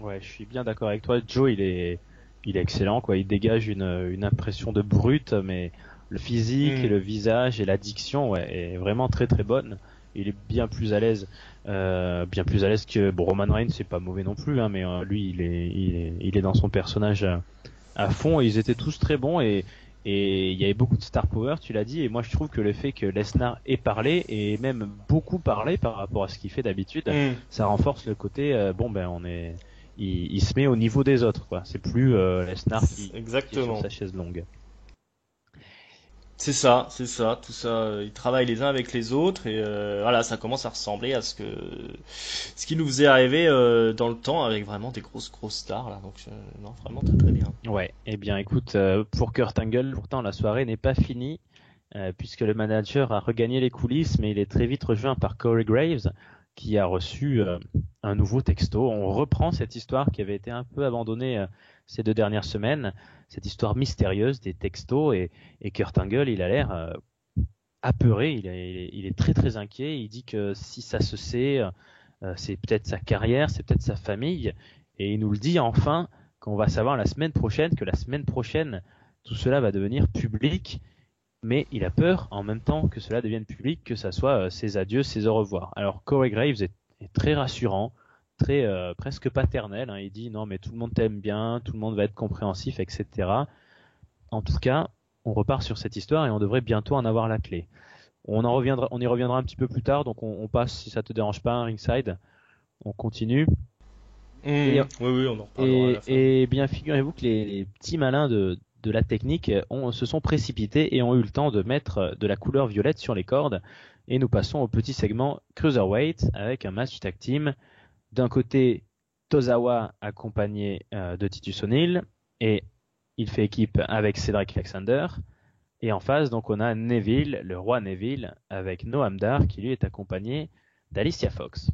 Ouais, je suis bien d'accord avec toi. Joe, il est excellent, quoi. Il dégage une impression de brute, mais le physique et le visage et la diction, ouais, est vraiment très très bonne. Il est bien plus à l'aise que Roman Reigns, c'est pas mauvais non plus, hein, mais lui il est dans son personnage à fond, et ils étaient tous très bons, et il y avait beaucoup de star power, tu l'as dit, et moi je trouve que le fait que Lesnar ait parlé, et même beaucoup parlé par rapport à ce qu'il fait d'habitude, ça renforce le côté il se met au niveau des autres, quoi. C'est plus Lesnar qui est sur sa chaise longue. C'est ça, tout ça, ils travaillent les uns avec les autres et voilà, ça commence à ressembler à ce qui nous faisait arriver dans le temps avec vraiment des grosses stars là. Donc non, vraiment très très bien. Ouais, eh bien écoute, pour Kurt Angle, pourtant la soirée n'est pas finie, puisque le manager a regagné les coulisses, mais il est très vite rejoint par Corey Graves, qui a reçu un nouveau texto. On reprend cette histoire qui avait été un peu abandonnée ces 2 dernières semaines, cette histoire mystérieuse des textos, et Kurt Angle, il a l'air apeuré, il est très très inquiet, il dit que si ça se sait, c'est peut-être sa carrière, c'est peut-être sa famille, et il nous le dit enfin qu'on va savoir la semaine prochaine, que la semaine prochaine, tout cela va devenir public, mais il a peur en même temps que cela devienne public, que ça soit ses adieux, ses au revoir. Alors Corey Graves est très rassurant, très presque paternel, hein. Il dit non mais tout le monde t'aime bien, tout le monde va être compréhensif, etc. En tout cas, on repart sur cette histoire et on devrait bientôt en avoir la clé. On y reviendra un petit peu plus tard, donc on passe, si ça te dérange pas, un ringside. On continue. Oui, on en reparlera à la fin. Et bien, figurez-vous que les petits malins de la technique se sont précipités et ont eu le temps de mettre de la couleur violette sur les cordes. Et nous passons au petit segment Cruiserweight avec un match tag team. D'un côté, Tozawa accompagné de Titus O'Neil et il fait équipe avec Cedric Alexander. Et en face, donc, on a Neville, le roi Neville, avec Noam Dar qui lui est accompagné d'Alicia Fox.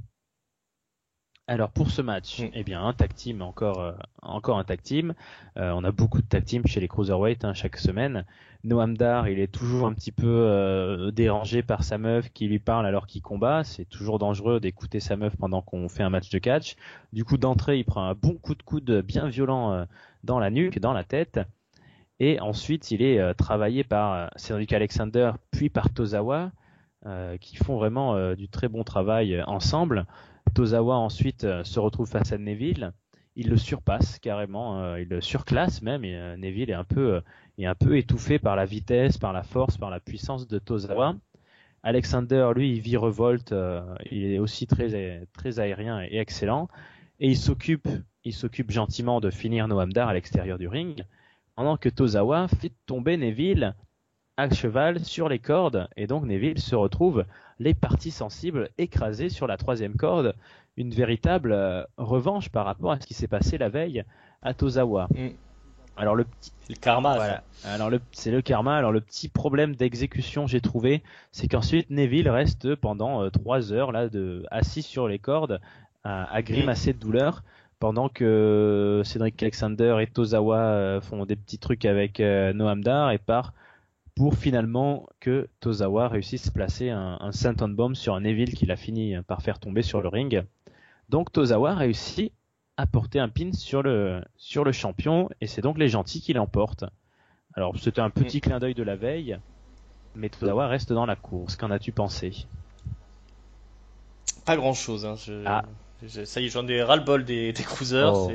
Alors pour ce match, eh bien un tag team, encore un tag team. On a beaucoup de tag team chez les Cruiserweight chaque semaine. Noam Dar, il est toujours un petit peu dérangé par sa meuf qui lui parle alors qu'il combat. C'est toujours dangereux d'écouter sa meuf pendant qu'on fait un match de catch. Du coup d'entrée, il prend un bon coup de coude bien violent dans la nuque, dans la tête. Et ensuite, il est travaillé par Cedric Alexander puis par Tozawa, qui font vraiment du très bon travail ensemble. Tozawa ensuite se retrouve face à Neville, il le surpasse carrément, il le surclasse même, et Neville est un peu étouffé par la vitesse, par la force, par la puissance de Tozawa. Alexander, lui, il virevolte, il est aussi très très aérien et excellent, et il s'occupe gentiment de finir Noam Dar à l'extérieur du ring, pendant que Tozawa fait tomber Neville à cheval sur les cordes, et donc Neville se retrouve les parties sensibles écrasées sur la 3e corde, une véritable revanche par rapport à ce qui s'est passé la veille à Tozawa. Alors c'est le karma. Voilà. Alors c'est le karma. Alors le petit problème d'exécution, j'ai trouvé, c'est qu'ensuite Neville reste pendant 3 heures là assis sur les cordes à grimacer de douleur, pendant que Cedric Alexander et Tozawa font des petits trucs avec Noam Dar et pour finalement que Tozawa réussisse à placer un Senton Bomb sur un Neville qu'il a fini par faire tomber sur le ring. Donc Tozawa réussit à porter un pin sur le champion, et c'est donc les gentils qui l'emportent. Alors c'était un petit clin d'œil de la veille, mais Tozawa reste dans la course. Qu'en as-tu pensé ? Pas grand-chose. Ça y est, j'en ai ras-le-bol des cruisers. Oh.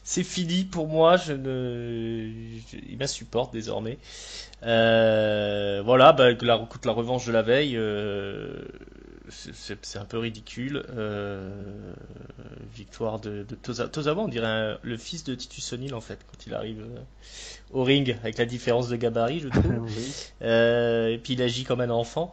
C'est fini pour moi. Il m'insupporte désormais. Voilà, la revanche de la veille, c'est un peu ridicule. Victoire de Tozawa, on dirait le fils de Titus O'Neil en fait quand il arrive au ring, avec la différence de gabarit, je trouve. Oui. Et puis il agit comme un enfant.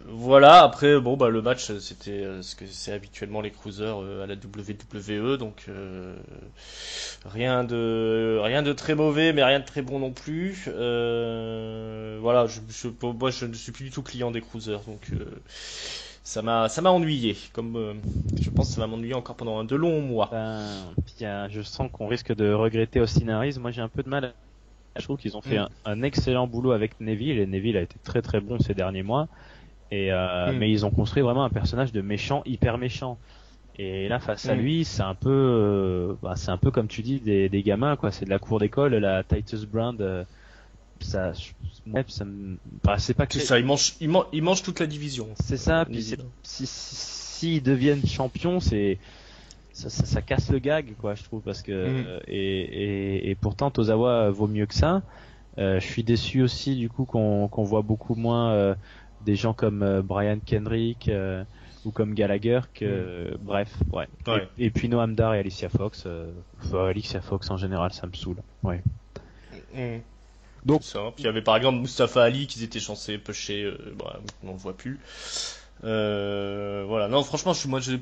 Voilà, après le match c'était ce que c'est habituellement les cruisers à la WWE, donc rien de très mauvais mais rien de très bon non plus. Voilà, moi je ne suis plus du tout client des cruisers, donc ça m'a ennuyé, comme je pense que ça va m'ennuyer encore pendant de longs mois. Je sens qu'on risque de regretter Austin Harris. Moi j'ai un peu de mal. Je trouve qu'ils ont fait un excellent boulot avec Neville, et Neville a été très très bon ces derniers mois. Mais ils ont construit vraiment un personnage de méchant, hyper méchant. Et là, face à lui, c'est un peu comme tu dis, des gamins, quoi. C'est de la cour d'école, la Titus Brand. C'est pas que c'est ça. Ils mangent toute la division. C'est ça. Puis s'ils deviennent champions, ça casse le gag, quoi, je trouve, parce que et pourtant Tozawa vaut mieux que ça. Je suis déçu aussi du coup qu'on voit beaucoup moins des gens comme Brian Kendrick ou comme Gallagher bref, ouais. Et puis Noam Dar et Alicia Fox. Alicia Fox en général, ça me saoule. Ouais. Donc ça. Puis il y avait par exemple Mustafa Ali qu'ils étaient censés pusher, on le voit plus. Voilà, non, franchement,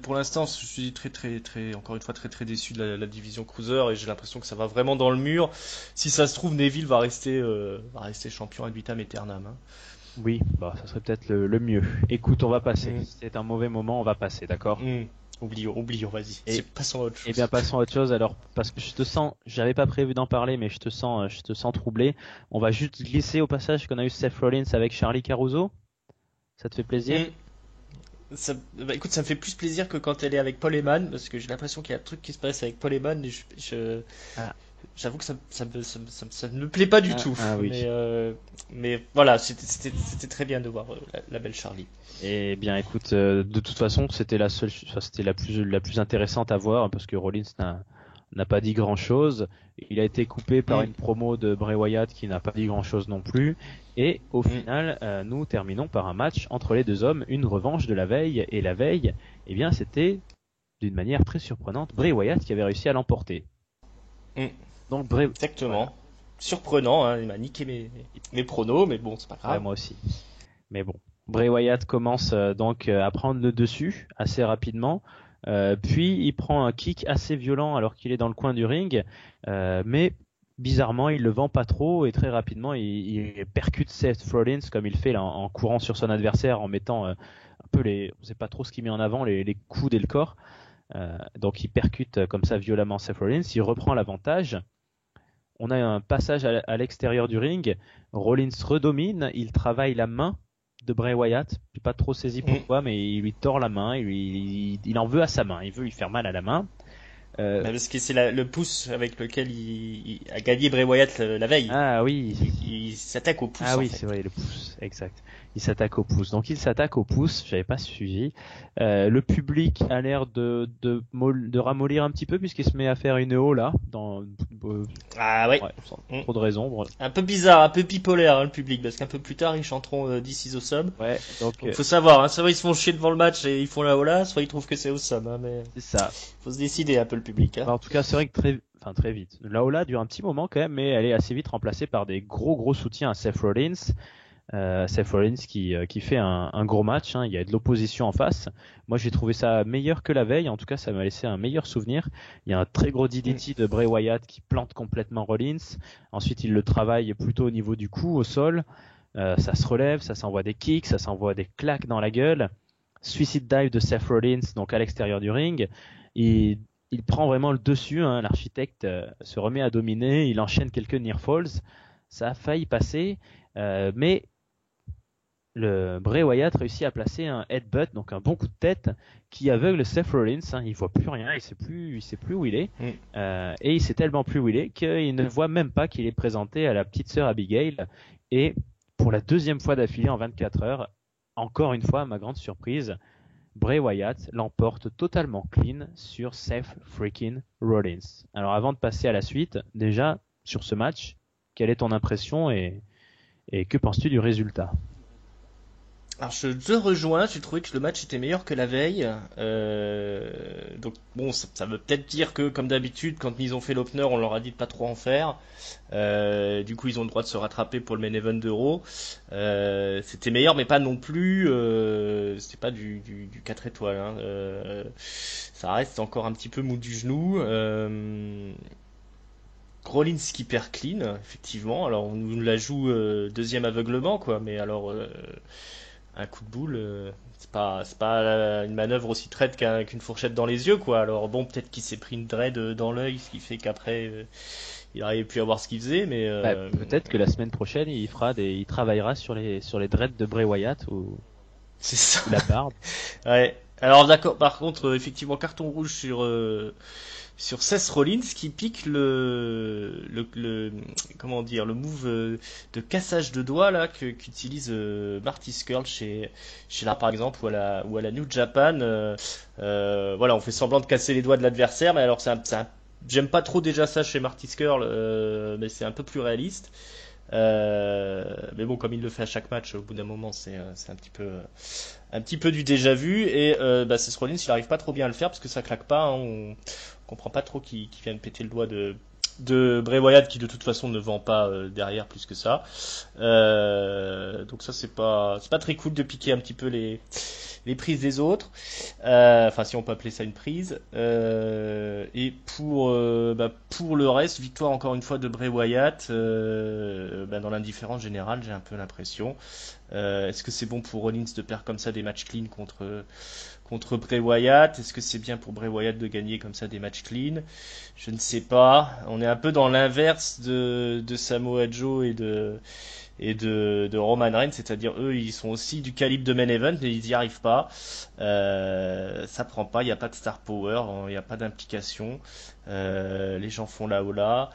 pour l'instant, je suis très, encore une fois, très déçu de la division Cruiser et j'ai l'impression que ça va vraiment dans le mur. Si ça se trouve, Neville va rester champion ad vitam aeternam. Hein. Oui, ça serait peut-être le mieux. Écoute, on va passer. C'est un mauvais moment, on va passer, d'accord? Oublions, vas-y. Passons à autre chose. Eh bien, passons à autre chose. Alors, parce que j'avais pas prévu d'en parler, mais je te sens troublé. On va juste glisser au passage qu'on a eu Seth Rollins avec Charly Caruso. Ça te fait plaisir? Écoute, ça me fait plus plaisir que quand elle est avec Paul Heyman, parce que j'ai l'impression qu'il y a un truc qui se passe avec Paul Heyman, et j'avoue que ça ne me plaît pas du tout. Oui. Mais voilà, c'était très bien de voir la belle Charly. Eh bien, écoute, de toute façon, c'était la plus intéressante à voir, parce que Rollins n'a pas dit grand chose. Il a été coupé par une promo de Bray Wyatt qui n'a pas dit grand chose non plus. Et au final, nous terminons par un match entre les deux hommes, une revanche de la veille. Et la veille, eh bien, c'était d'une manière très surprenante Bray Wyatt qui avait réussi à l'emporter. Donc exactement. Voilà. Surprenant, hein, il m'a niqué mes pronos, mais bon, c'est pas grave. Ouais, moi aussi. Mais bon, Bray Wyatt commence donc à prendre le dessus assez rapidement. Puis il prend un kick assez violent alors qu'il est dans le coin du ring, mais bizarrement il le vend pas trop et très rapidement il percute Seth Rollins comme il fait là, en courant sur son adversaire en mettant un peu on sait pas trop ce qu'il met en avant, les coudes et le corps. Donc il percute comme ça violemment Seth Rollins, il reprend l'avantage. On a un passage à l'extérieur du ring, Rollins redomine, il travaille la main de Bray Wyatt, j'ai pas trop saisi pourquoi, mais il lui tord la main, il en veut à sa main, il veut lui faire mal à la main. Parce que c'est le pouce avec lequel il a gagné Bray Wyatt la veille. Ah oui. Il s'attaque au pouce. Ah oui, c'est vrai, le pouce, exact. Il s'attaque au pouce. Donc il s'attaque au pouce, j'avais pas suivi. Le public a l'air de ramollir un petit peu puisqu'il se met à faire une haut là. Ah ouais. Sans trop de raison. Bon. Un peu bizarre, un peu bipolaire le public parce qu'un peu plus tard ils chanteront This is awesome. Ouais. Donc faut savoir, soit ils se font chier devant le match et ils font la hola, soit ils trouvent que c'est awesome. Hein, mais c'est ça. Faut se décider un peu le public. Hein. En tout cas, c'est vrai que très vite. La hola dure un petit moment quand même, mais elle est assez vite remplacée par des gros soutiens à Seth Rollins. Seth Rollins qui fait un gros match, hein. Il y a de l'opposition en face. Moi j'ai trouvé ça meilleur que la veille, en tout cas ça m'a laissé un meilleur souvenir. Il y a un très gros DDT de Bray Wyatt qui plante complètement Rollins. Ensuite il le travaille plutôt au niveau du cou, au sol. Ça se relève, ça s'envoie des kicks, ça s'envoie des claques dans la gueule. Suicide dive de Seth Rollins donc à l'extérieur du ring. Il prend vraiment le dessus, hein. L'architecte se remet à dominer, il enchaîne quelques near falls. Ça a failli passer, mais le Bray Wyatt réussit à placer un headbutt, donc un bon coup de tête qui aveugle Seth Rollins, hein. Il voit plus rien, il sait plus où il est, et il sait tellement plus où il est qu'il ne voit même pas qu'il est présenté à la petite sœur Abigail. Et pour la deuxième fois d'affilée en 24 heures, encore une fois, à ma grande surprise, Bray Wyatt l'emporte totalement clean sur Seth freaking Rollins. Alors avant de passer à la suite, déjà sur ce match, quelle est ton impression et que penses-tu du résultat? Alors je te rejoins, j'ai trouvé que le match était meilleur que la veille. Donc bon, ça veut peut-être dire que comme d'habitude, quand ils ont fait l'opener, on leur a dit de pas trop en faire. Du coup, ils ont le droit de se rattraper pour le main event d'Euro. C'était meilleur, mais pas non plus. C'était pas du 4 étoiles. Hein. Ça reste encore un petit peu mou du genou. Rollins qui perd clean, effectivement. Alors on nous la joue deuxième aveuglement, quoi. Mais alors un coup de boule, c'est pas une manœuvre aussi traite qu'une fourchette dans les yeux, quoi. Alors bon, peut-être qu'il s'est pris une dread dans l'œil, ce qui fait qu'après il n'arrivait plus à voir ce qu'il faisait, mais peut-être que la semaine prochaine il travaillera sur les dreads de Bray Wyatt ou c'est ça, la barbe. Ouais. Alors d'accord. Par contre, effectivement, carton rouge sur Seth Rollins qui pique le move de cassage de doigts là qu'utilise Marty Scurll chez là par exemple ou à la New Japan. Voilà, on fait semblant de casser les doigts de l'adversaire, mais alors j'aime pas trop déjà ça chez Marty Scurll, mais c'est un peu plus réaliste. Mais bon, comme il le fait à chaque match, au bout d'un moment, c'est un petit peu du déjà vu. Et Seth Rollins, il arrive pas trop bien à le faire parce que ça claque pas. Hein, on comprend pas trop qu'il vienne péter le doigt de de Bray Wyatt qui de toute façon ne vend pas derrière plus que ça. Donc ça c'est pas très cool de piquer un petit peu les prises des autres. Enfin si on peut appeler ça une prise. Et pour le reste, victoire encore une fois de Bray Wyatt dans l'indifférence générale, j'ai un peu l'impression. Est-ce que c'est bon pour Rollins de perdre comme ça des matchs clean contre Bray Wyatt? Est-ce que c'est bien pour Bray Wyatt de gagner comme ça des matchs clean? Je ne sais pas. On est un peu dans l'inverse de Samoa Joe et de Roman Reigns, c'est-à-dire eux ils sont aussi du calibre de main event mais ils y arrivent pas. Ça prend pas, il n'y a pas de star power, il n'y a pas d'implication. Les gens font là ou là.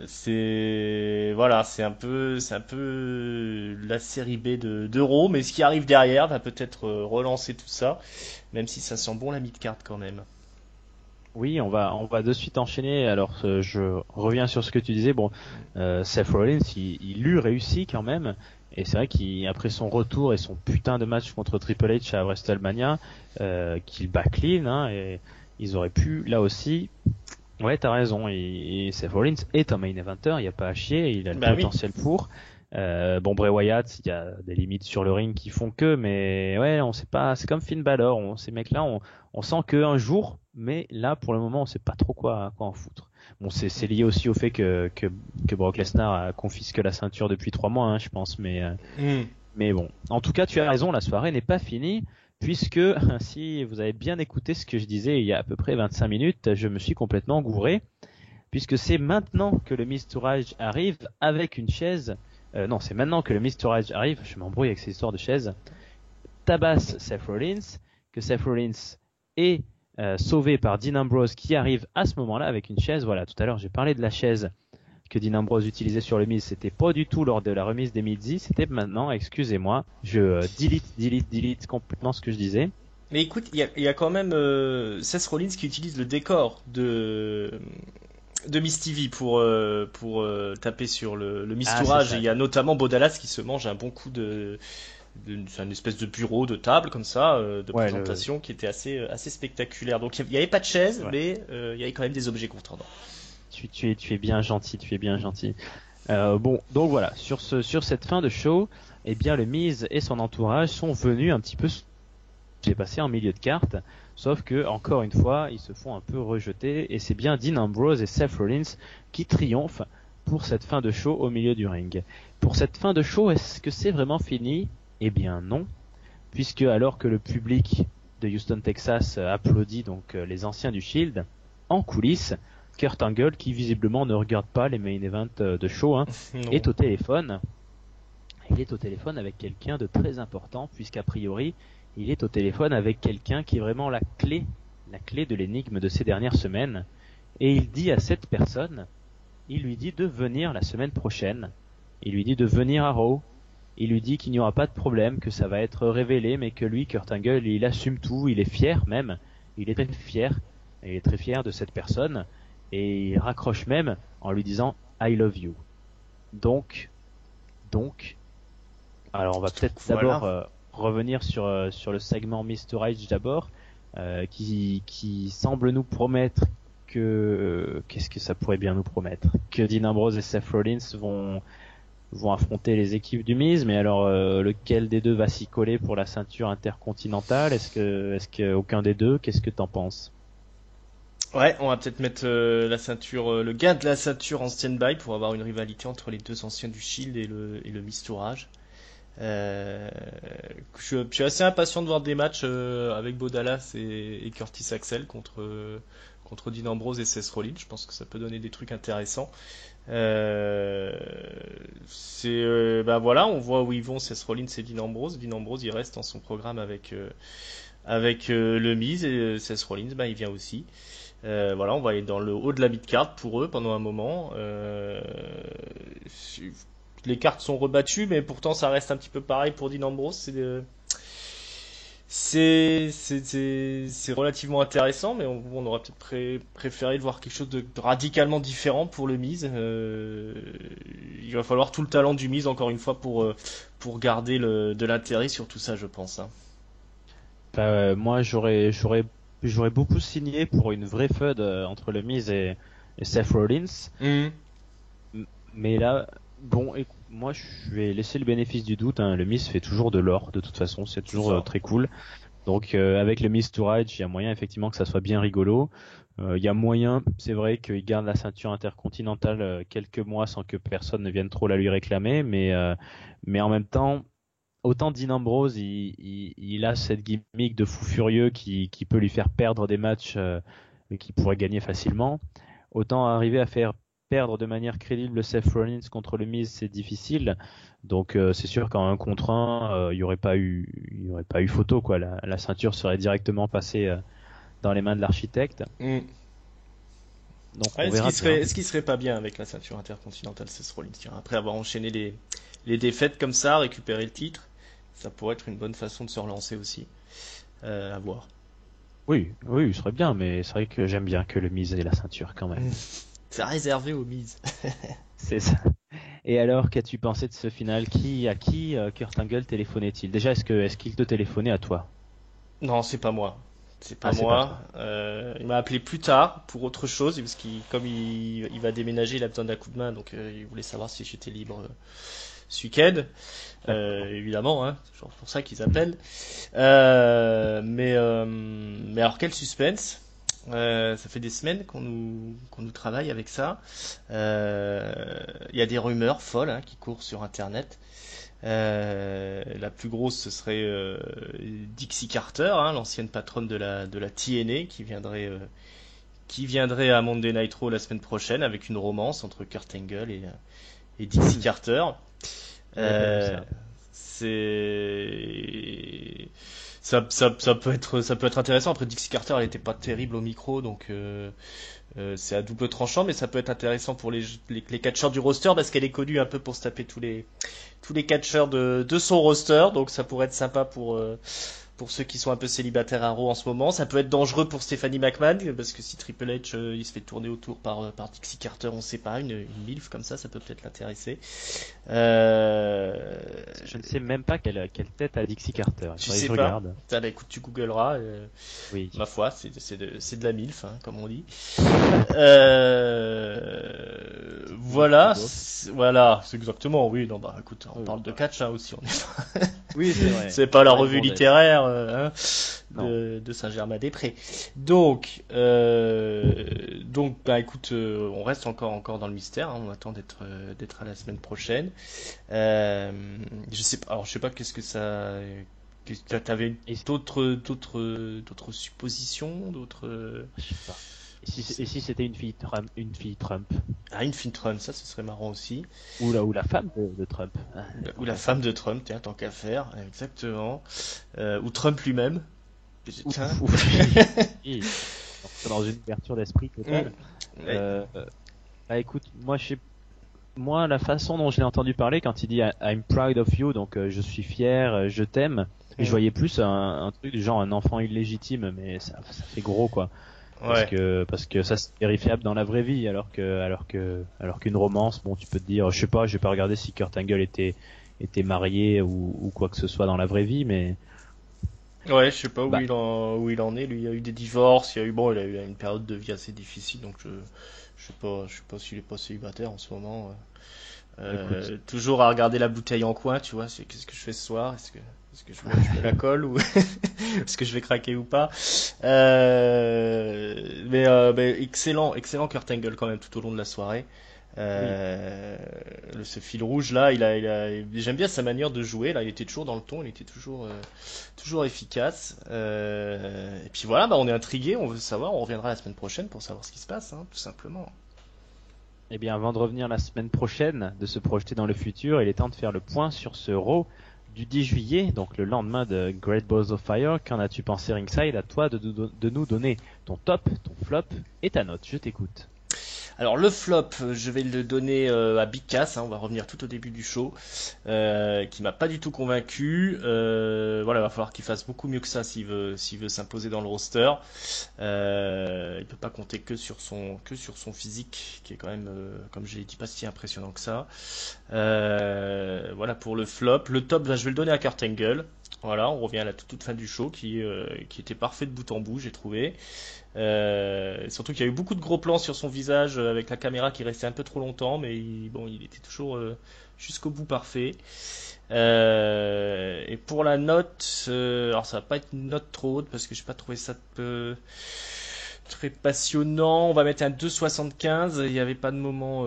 C'est un peu la série B d'Euro, mais ce qui arrive derrière va peut-être relancer tout ça, même si ça sent bon la mid-card quand même. Oui, on va de suite enchaîner. Alors, je reviens sur ce que tu disais. Bon, Seth Rollins, il eut réussi quand même. Et c'est vrai qu'après son retour et son putain de match contre Triple H à WrestleMania, qu'il bat clean, hein, et ils auraient pu, là aussi. Ouais, t'as raison. Et Seth Rollins est un main eventer, il n'y a pas à chier, il a le potentiel pour. Bon, Bray Wyatt, il y a des limites sur le ring qui font que, mais ouais, on sait pas. C'est comme Finn Balor. Ces mecs-là, on sent qu'un jour, mais là, pour le moment, on sait pas trop quoi en foutre. Bon, c'est lié aussi au fait que Brock Lesnar confisque la ceinture depuis 3 mois, hein, je pense. Mais bon, en tout cas, tu as raison. La soirée n'est pas finie. Puisque, si vous avez bien écouté ce que je disais il y a à peu près 25 minutes, je me suis complètement gouré, puisque c'est maintenant que le Mistourage arrive avec une chaise. Non, c'est maintenant que le Mistourage arrive, je m'embrouille avec ces histoires de chaises, tabasse Seth Rollins, que Seth Rollins est sauvé par Dean Ambrose qui arrive à ce moment-là avec une chaise. Voilà, tout à l'heure j'ai parlé de la chaise que Dean Ambrose utilisait sur le Miz, c'était pas du tout lors de la remise des Midzi, c'était maintenant, excusez-moi, je delete complètement ce que je disais. Mais écoute, il y a quand même Seth Rollins qui utilise le décor de Miss TV pour taper sur le Mistourage. Et il y a notamment Bodalas qui se mange un bon coup c'est une espèce de bureau, de table comme ça, de présentation qui était assez spectaculaire. Donc il n'y avait pas de chaise, mais il y avait quand même des objets contendants. Tu es bien gentil, bon, donc voilà, sur cette fin de show, eh bien le Miz et son entourage sont venus un petit peu j'ai passé en milieu de carte, sauf que encore une fois, ils se font un peu rejeter et c'est bien Dean Ambrose et Seth Rollins qui triomphent pour cette fin de show au milieu du ring. Pour cette fin de show, est-ce que c'est vraiment fini? Eh bien non, puisque alors que le public de Houston, Texas applaudit donc les anciens du Shield, en coulisses, Kurt Angle, qui visiblement ne regarde pas les main events de show, hein, est au téléphone. Il est au téléphone avec quelqu'un de très important, puisqu'a priori, il est au téléphone avec quelqu'un qui est vraiment la clé de l'énigme de ces dernières semaines. Et il dit à cette personne, il lui dit de venir la semaine prochaine. Il lui dit de venir à Raw. Il lui dit qu'il n'y aura pas de problème, que ça va être révélé, mais que lui, Kurt Angle, il assume tout, il est fier même. Il est très fier. Il est très fier de cette personne. Et il raccroche même en lui disant I love you. Donc, alors on va peut-être d'abord revenir sur le segment Mistourage d'abord, qui semble nous promettre que qu'est-ce que ça pourrait bien nous promettre, que Dean Ambrose et Seth Rollins vont affronter les équipes du Miz, mais alors lequel des deux va s'y coller pour la ceinture intercontinentale? Est-ce que aucun des deux? Qu'est-ce que t'en penses? Ouais, on va peut-être mettre le gain de la ceinture en stand-by pour avoir une rivalité entre les deux anciens du Shield et le Mistourage. Je suis assez impatient de voir des matchs avec Bo Dallas et Curtis Axel contre Dean Ambrose et Seth Rollins. Je pense que ça peut donner des trucs intéressants. Voilà, on voit où ils vont, Seth Rollins et Dean Ambrose. Dean Ambrose, il reste dans son programme avec le Miz, et Seth Rollins, il vient aussi. Voilà, on va aller dans le haut de la mid-card pour eux pendant un moment. Les cartes sont rebattues, mais pourtant ça reste un petit peu pareil pour Dean Ambrose. C'est relativement intéressant, mais on aurait peut-être préféré de voir quelque chose de radicalement différent pour le Miz. Il va falloir tout le talent du Miz encore une fois pour garder de l'intérêt sur tout ça, je pense. Moi, j'aurais beaucoup signé pour une vraie feud entre le Miz et Seth Rollins. Mhm. Mais là, bon, moi je vais laisser le bénéfice du doute. Hein. Le Miz fait toujours de l'or, de toute façon, c'est toujours très cool. Donc avec le Miz to Ride, il y a moyen effectivement que ça soit bien rigolo. Il y a moyen, c'est vrai qu'il garde la ceinture intercontinentale quelques mois sans que personne ne vienne trop la lui réclamer, mais en même temps, autant Dean Ambrose, il a cette gimmick de fou furieux qui peut lui faire perdre des matchs mais qui pourrait gagner facilement. Autant arriver à faire perdre de manière crédible Seth Rollins contre le Miz, c'est difficile. Donc c'est sûr qu'en 1 contre 1, il y aurait pas eu photo quoi. La ceinture serait directement passée dans les mains de l'architecte. Mhm. Donc Ouais, on verra. est-ce qu'il serait pas bien avec la ceinture intercontinentale, Seth Rollins, tiens, après avoir enchaîné les défaites comme ça, récupérer le titre, ça pourrait être une bonne façon de se relancer aussi. À voir. Oui, oui, il serait bien, mais c'est vrai que j'aime bien que le Miz ait la ceinture quand même. C'est réservé aux mises. C'est ça. Et alors, qu'as-tu pensé de ce final? À qui Kurt Angle téléphonait-il? Déjà, est-ce qu'il te téléphonait à toi? Non, c'est pas moi. C'est pas Ah, c'est pas moi. toi. Il m'a appelé plus tard pour autre chose, parce comme il va déménager, il a besoin d'un coup de main, donc il voulait savoir si j'étais libre ce week-end. D'accord. Évidemment, hein, c'est toujours pour ça qu'ils appellent. Mais alors quel suspense. Ça fait des semaines qu'on nous travaille avec ça. Il y a des rumeurs folles hein, qui courent sur Internet. La plus grosse, ce serait Dixie Carter, hein, l'ancienne patronne de la TNA, qui viendrait à Monday Night Raw la semaine prochaine avec une romance entre Kurt Angle et Dixie Carter. J'avais pas vu Euh, ça. c'est ça peut être intéressant. Après Dixie Carter, elle était pas terrible au micro, donc c'est à double tranchant, mais ça peut être intéressant pour les catcheurs du roster parce qu'elle est connue un peu pour se taper tous les catcheurs de son roster, donc ça pourrait être sympa pour ceux qui sont un peu célibataires à Raw en ce moment. Ça peut être dangereux pour Stephanie McMahon, parce que si Triple H il se fait tourner autour par Dixie Carter, on sait pas, une MILF comme ça peut peut-être l'intéresser. Euh, Je ne sais même pas quelle tête a Dixie Carter. Il tu faudrait que sais je pas? regarde. Ah, bah, écoute, tu googleras. Oui. Ma foi, c'est de la MILF, hein, comme on dit. Voilà, Bof. voilà, c'est exactement, oui, non, bah écoute, on Oui, parle de catch hein, aussi, on est oui, c'est vrai. c'est pas la Ouais, revue bon, littéraire hein, non. de Saint-Germain-des-Prés. Donc, bah écoute, on reste encore dans le mystère, hein, on attend d'être à la semaine prochaine. Euh, je sais pas, alors je sais pas qu'est-ce que ça, t'avais Et, d'autres suppositions, d'autres. je sais pas. Et si c'était une fille Trump? Ah, une fine Trump, ça, ce serait marrant aussi. Ou la femme de Trump? Ah, Ou tant la qu'à femme faire. de Trump, tiens, tant qu'à faire, exactement. Ou Trump lui-même. Tiens. Ouf. Oui. Dans une ouverture d'esprit Mm. totale. Ouais. Bah écoute, moi, la façon dont je l'ai entendu parler quand il dit I'm proud of you, donc je suis fier, je t'aime, je Mm. voyais plus un truc du genre un enfant illégitime, mais ça fait gros quoi, Ouais. parce que ça c'est vérifiable dans la vraie vie, alors qu'une romance, bon, tu peux te dire, je sais pas, j'ai pas regardé si Kurt Angle était marié ou quoi que ce soit dans la vraie vie, mais Ouais, je sais pas bah où il en est. Lui, il y a eu des divorces, il a eu une période de vie assez difficile, donc je sais pas s'il est pas célibataire en ce moment. écoute, Toujours à regarder la bouteille en coin, tu vois, c'est qu'est-ce que je fais ce soir? Est-ce que je me la colle ou est-ce que je vais craquer ou pas? Mais excellent Kurt Angle quand même tout au long de la soirée. oui. Euh, Ce fil rouge là, j'aime bien sa manière de jouer. Là, il était toujours dans le ton, il était toujours efficace. Et puis voilà, bah, on est intrigué, on veut savoir, on reviendra la semaine prochaine pour savoir ce qui se passe, hein, tout simplement. Eh bien, avant de revenir la semaine prochaine, de se projeter dans le futur, il est temps de faire le point sur ce Raw du 10 juillet, donc le lendemain de Great Balls of Fire. Qu'en as-tu pensé, Ringside? À toi de nous donner ton top, ton flop et ta note. Je t'écoute. Alors le flop, je vais le donner à Big Cass, hein, on va revenir tout au début du show, qui m'a pas du tout convaincu. Voilà, il va falloir qu'il fasse beaucoup mieux que ça s'il veut s'imposer dans le roster. Il peut pas compter que sur son physique, qui est quand même, comme je l'ai dit, pas si impressionnant que ça. Voilà pour le flop. Le top, bah, je vais le donner à Kurt Angle. Voilà, on revient à la toute fin du show qui était parfait de bout en bout, j'ai trouvé. Surtout qu'il y a eu beaucoup de gros plans sur son visage avec la caméra qui restait un peu trop longtemps, mais il était toujours jusqu'au bout parfait. Et pour la note, alors ça va pas être une note trop haute parce que j'ai pas trouvé ça très passionnant. On va mettre un 2,75. Il n'y avait pas de moment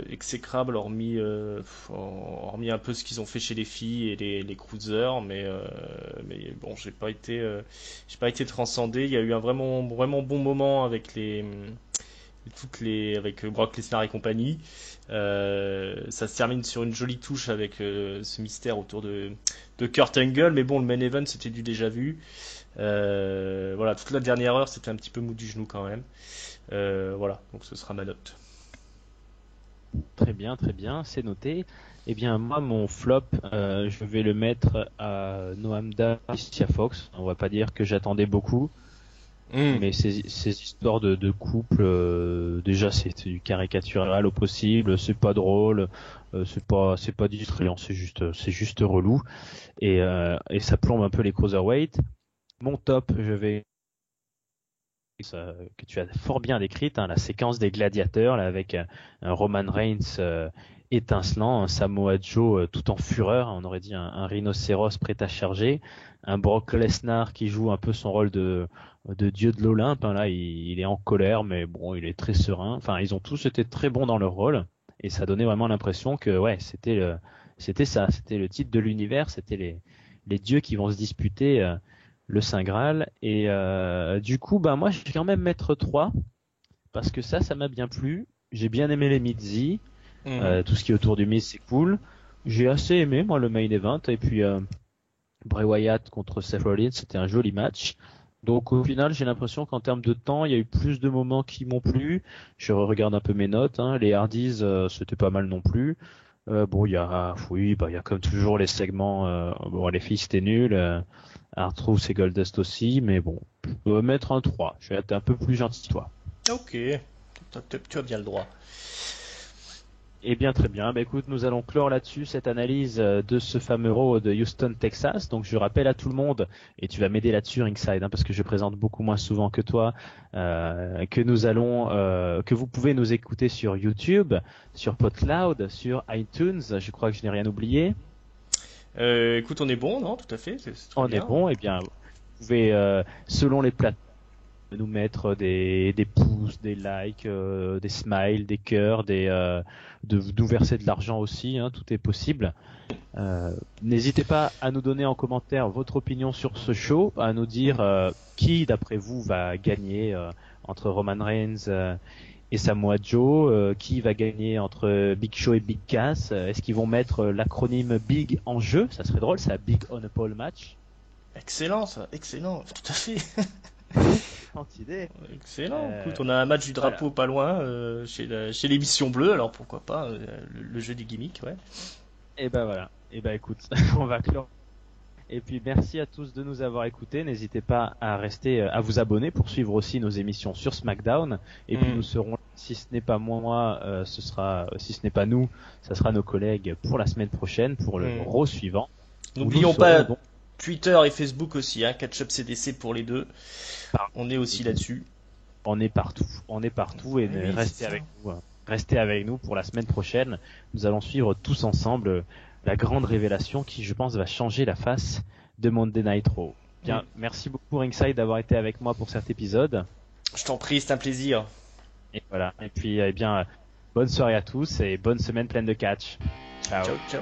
exécrable hormis un peu ce qu'ils ont fait chez les filles et les cruisers, mais bon, j'ai pas été transcendé. Il y a eu un vraiment bon moment avec avec Brock Lesnar et compagnie. Ça se termine sur une jolie touche avec ce mystère autour de Kurt Angle, mais bon, le main event c'était du déjà vu. Voilà, toute la dernière heure c'était un petit peu mou du genou quand même. Voilà, donc ce sera ma note. Très bien, c'est noté. Eh bien, moi, mon flop, je vais le mettre à Noam Dar et Alicia Fox. On va pas dire que j'attendais beaucoup. Mais ces histoires de couple, déjà c'est du caricatural au possible, c'est pas drôle, c'est pas distrayant, c'est juste relou et ça plombe un peu les cruiserweight. Mon top, je vais que tu as fort bien décrite, hein, la séquence des gladiateurs là avec un Roman Reigns étincelant, un Samoa Joe tout en fureur, on aurait dit un rhinocéros prêt à charger, un Brock Lesnar qui joue un peu son rôle de dieu de l'Olympe, hein, là il est en colère mais bon il est très serein, enfin ils ont tous été très bons dans leur rôle et ça donnait vraiment l'impression que ouais c'était le titre de l'univers, c'était les dieux qui vont se disputer le Saint Graal et du coup bah moi je vais quand même mettre 3 parce que ça m'a bien plu, j'ai bien aimé les Midzi. Tout ce qui est autour du Miz c'est cool. J'ai assez aimé moi le main event et puis Bray Wyatt contre Seth Rollins c'était un joli match. Donc au final j'ai l'impression qu'en termes de temps il y a eu plus de moments qui m'ont plu. Je regarde un peu mes notes. Hein. Les Hardys c'était pas mal non plus. Bon il y a comme toujours les segments. Bon les filles c'était nul. R-Truth et Goldust aussi mais bon je vais mettre un 3. Je vais être un peu plus gentil toi. Ok, tu as bien le droit. Eh bien, très bien. Bah, écoute, nous allons clore là-dessus cette analyse de ce fameux Raw de Houston, Texas. Donc, je rappelle à tout le monde, et tu vas m'aider là-dessus, Ringside, hein, parce que je présente beaucoup moins souvent que toi, que vous pouvez nous écouter sur YouTube, sur PodCloud, sur iTunes. Je crois que je n'ai rien oublié. Écoute, on est bon, non? Tout à fait. C'est on bien. Est bon. Eh bien, vous pouvez, selon les plateformes, nous mettre des pouces, des likes, des smiles, des cœurs, nous verser de l'argent aussi, hein, tout est possible. N'hésitez pas à nous donner en commentaire votre opinion sur ce show, à nous dire qui d'après vous va gagner entre Roman Reigns et Samoa Joe, qui va gagner entre Big Show et Big Cass, est-ce qu'ils vont mettre l'acronyme Big en jeu, ça serait drôle, c'est un Big on a Pole match. Excellent ça, excellent, tout à fait. Idée. Excellent. Écoute, on a un match du drapeau pas loin chez l'émission bleue, alors pourquoi pas le jeu des gimmicks, ouais. Et ben voilà. Et ben écoute, on va clore. Et puis merci à tous de nous avoir écoutés. N'hésitez pas à rester, à vous abonner pour suivre aussi nos émissions sur SmackDown. Et puis nous serons, si ce n'est pas moi, si ce n'est pas nous, ça sera nos collègues pour la semaine prochaine pour le Raw suivant. N'oublions pas Twitter et Facebook aussi, hein, Catch-up CDC pour les deux. On est aussi là-dessus. On est partout et restez avec nous. Restez avec nous pour la semaine prochaine. Nous allons suivre tous ensemble la grande révélation qui, je pense, va changer la face de Monday Night Raw. Bien, merci beaucoup Ringside d'avoir été avec moi pour cet épisode. Je t'en prie, c'est un plaisir. Et voilà. Et puis, eh bien, bonne soirée à tous et bonne semaine pleine de catch. Ciao. Ciao, ciao.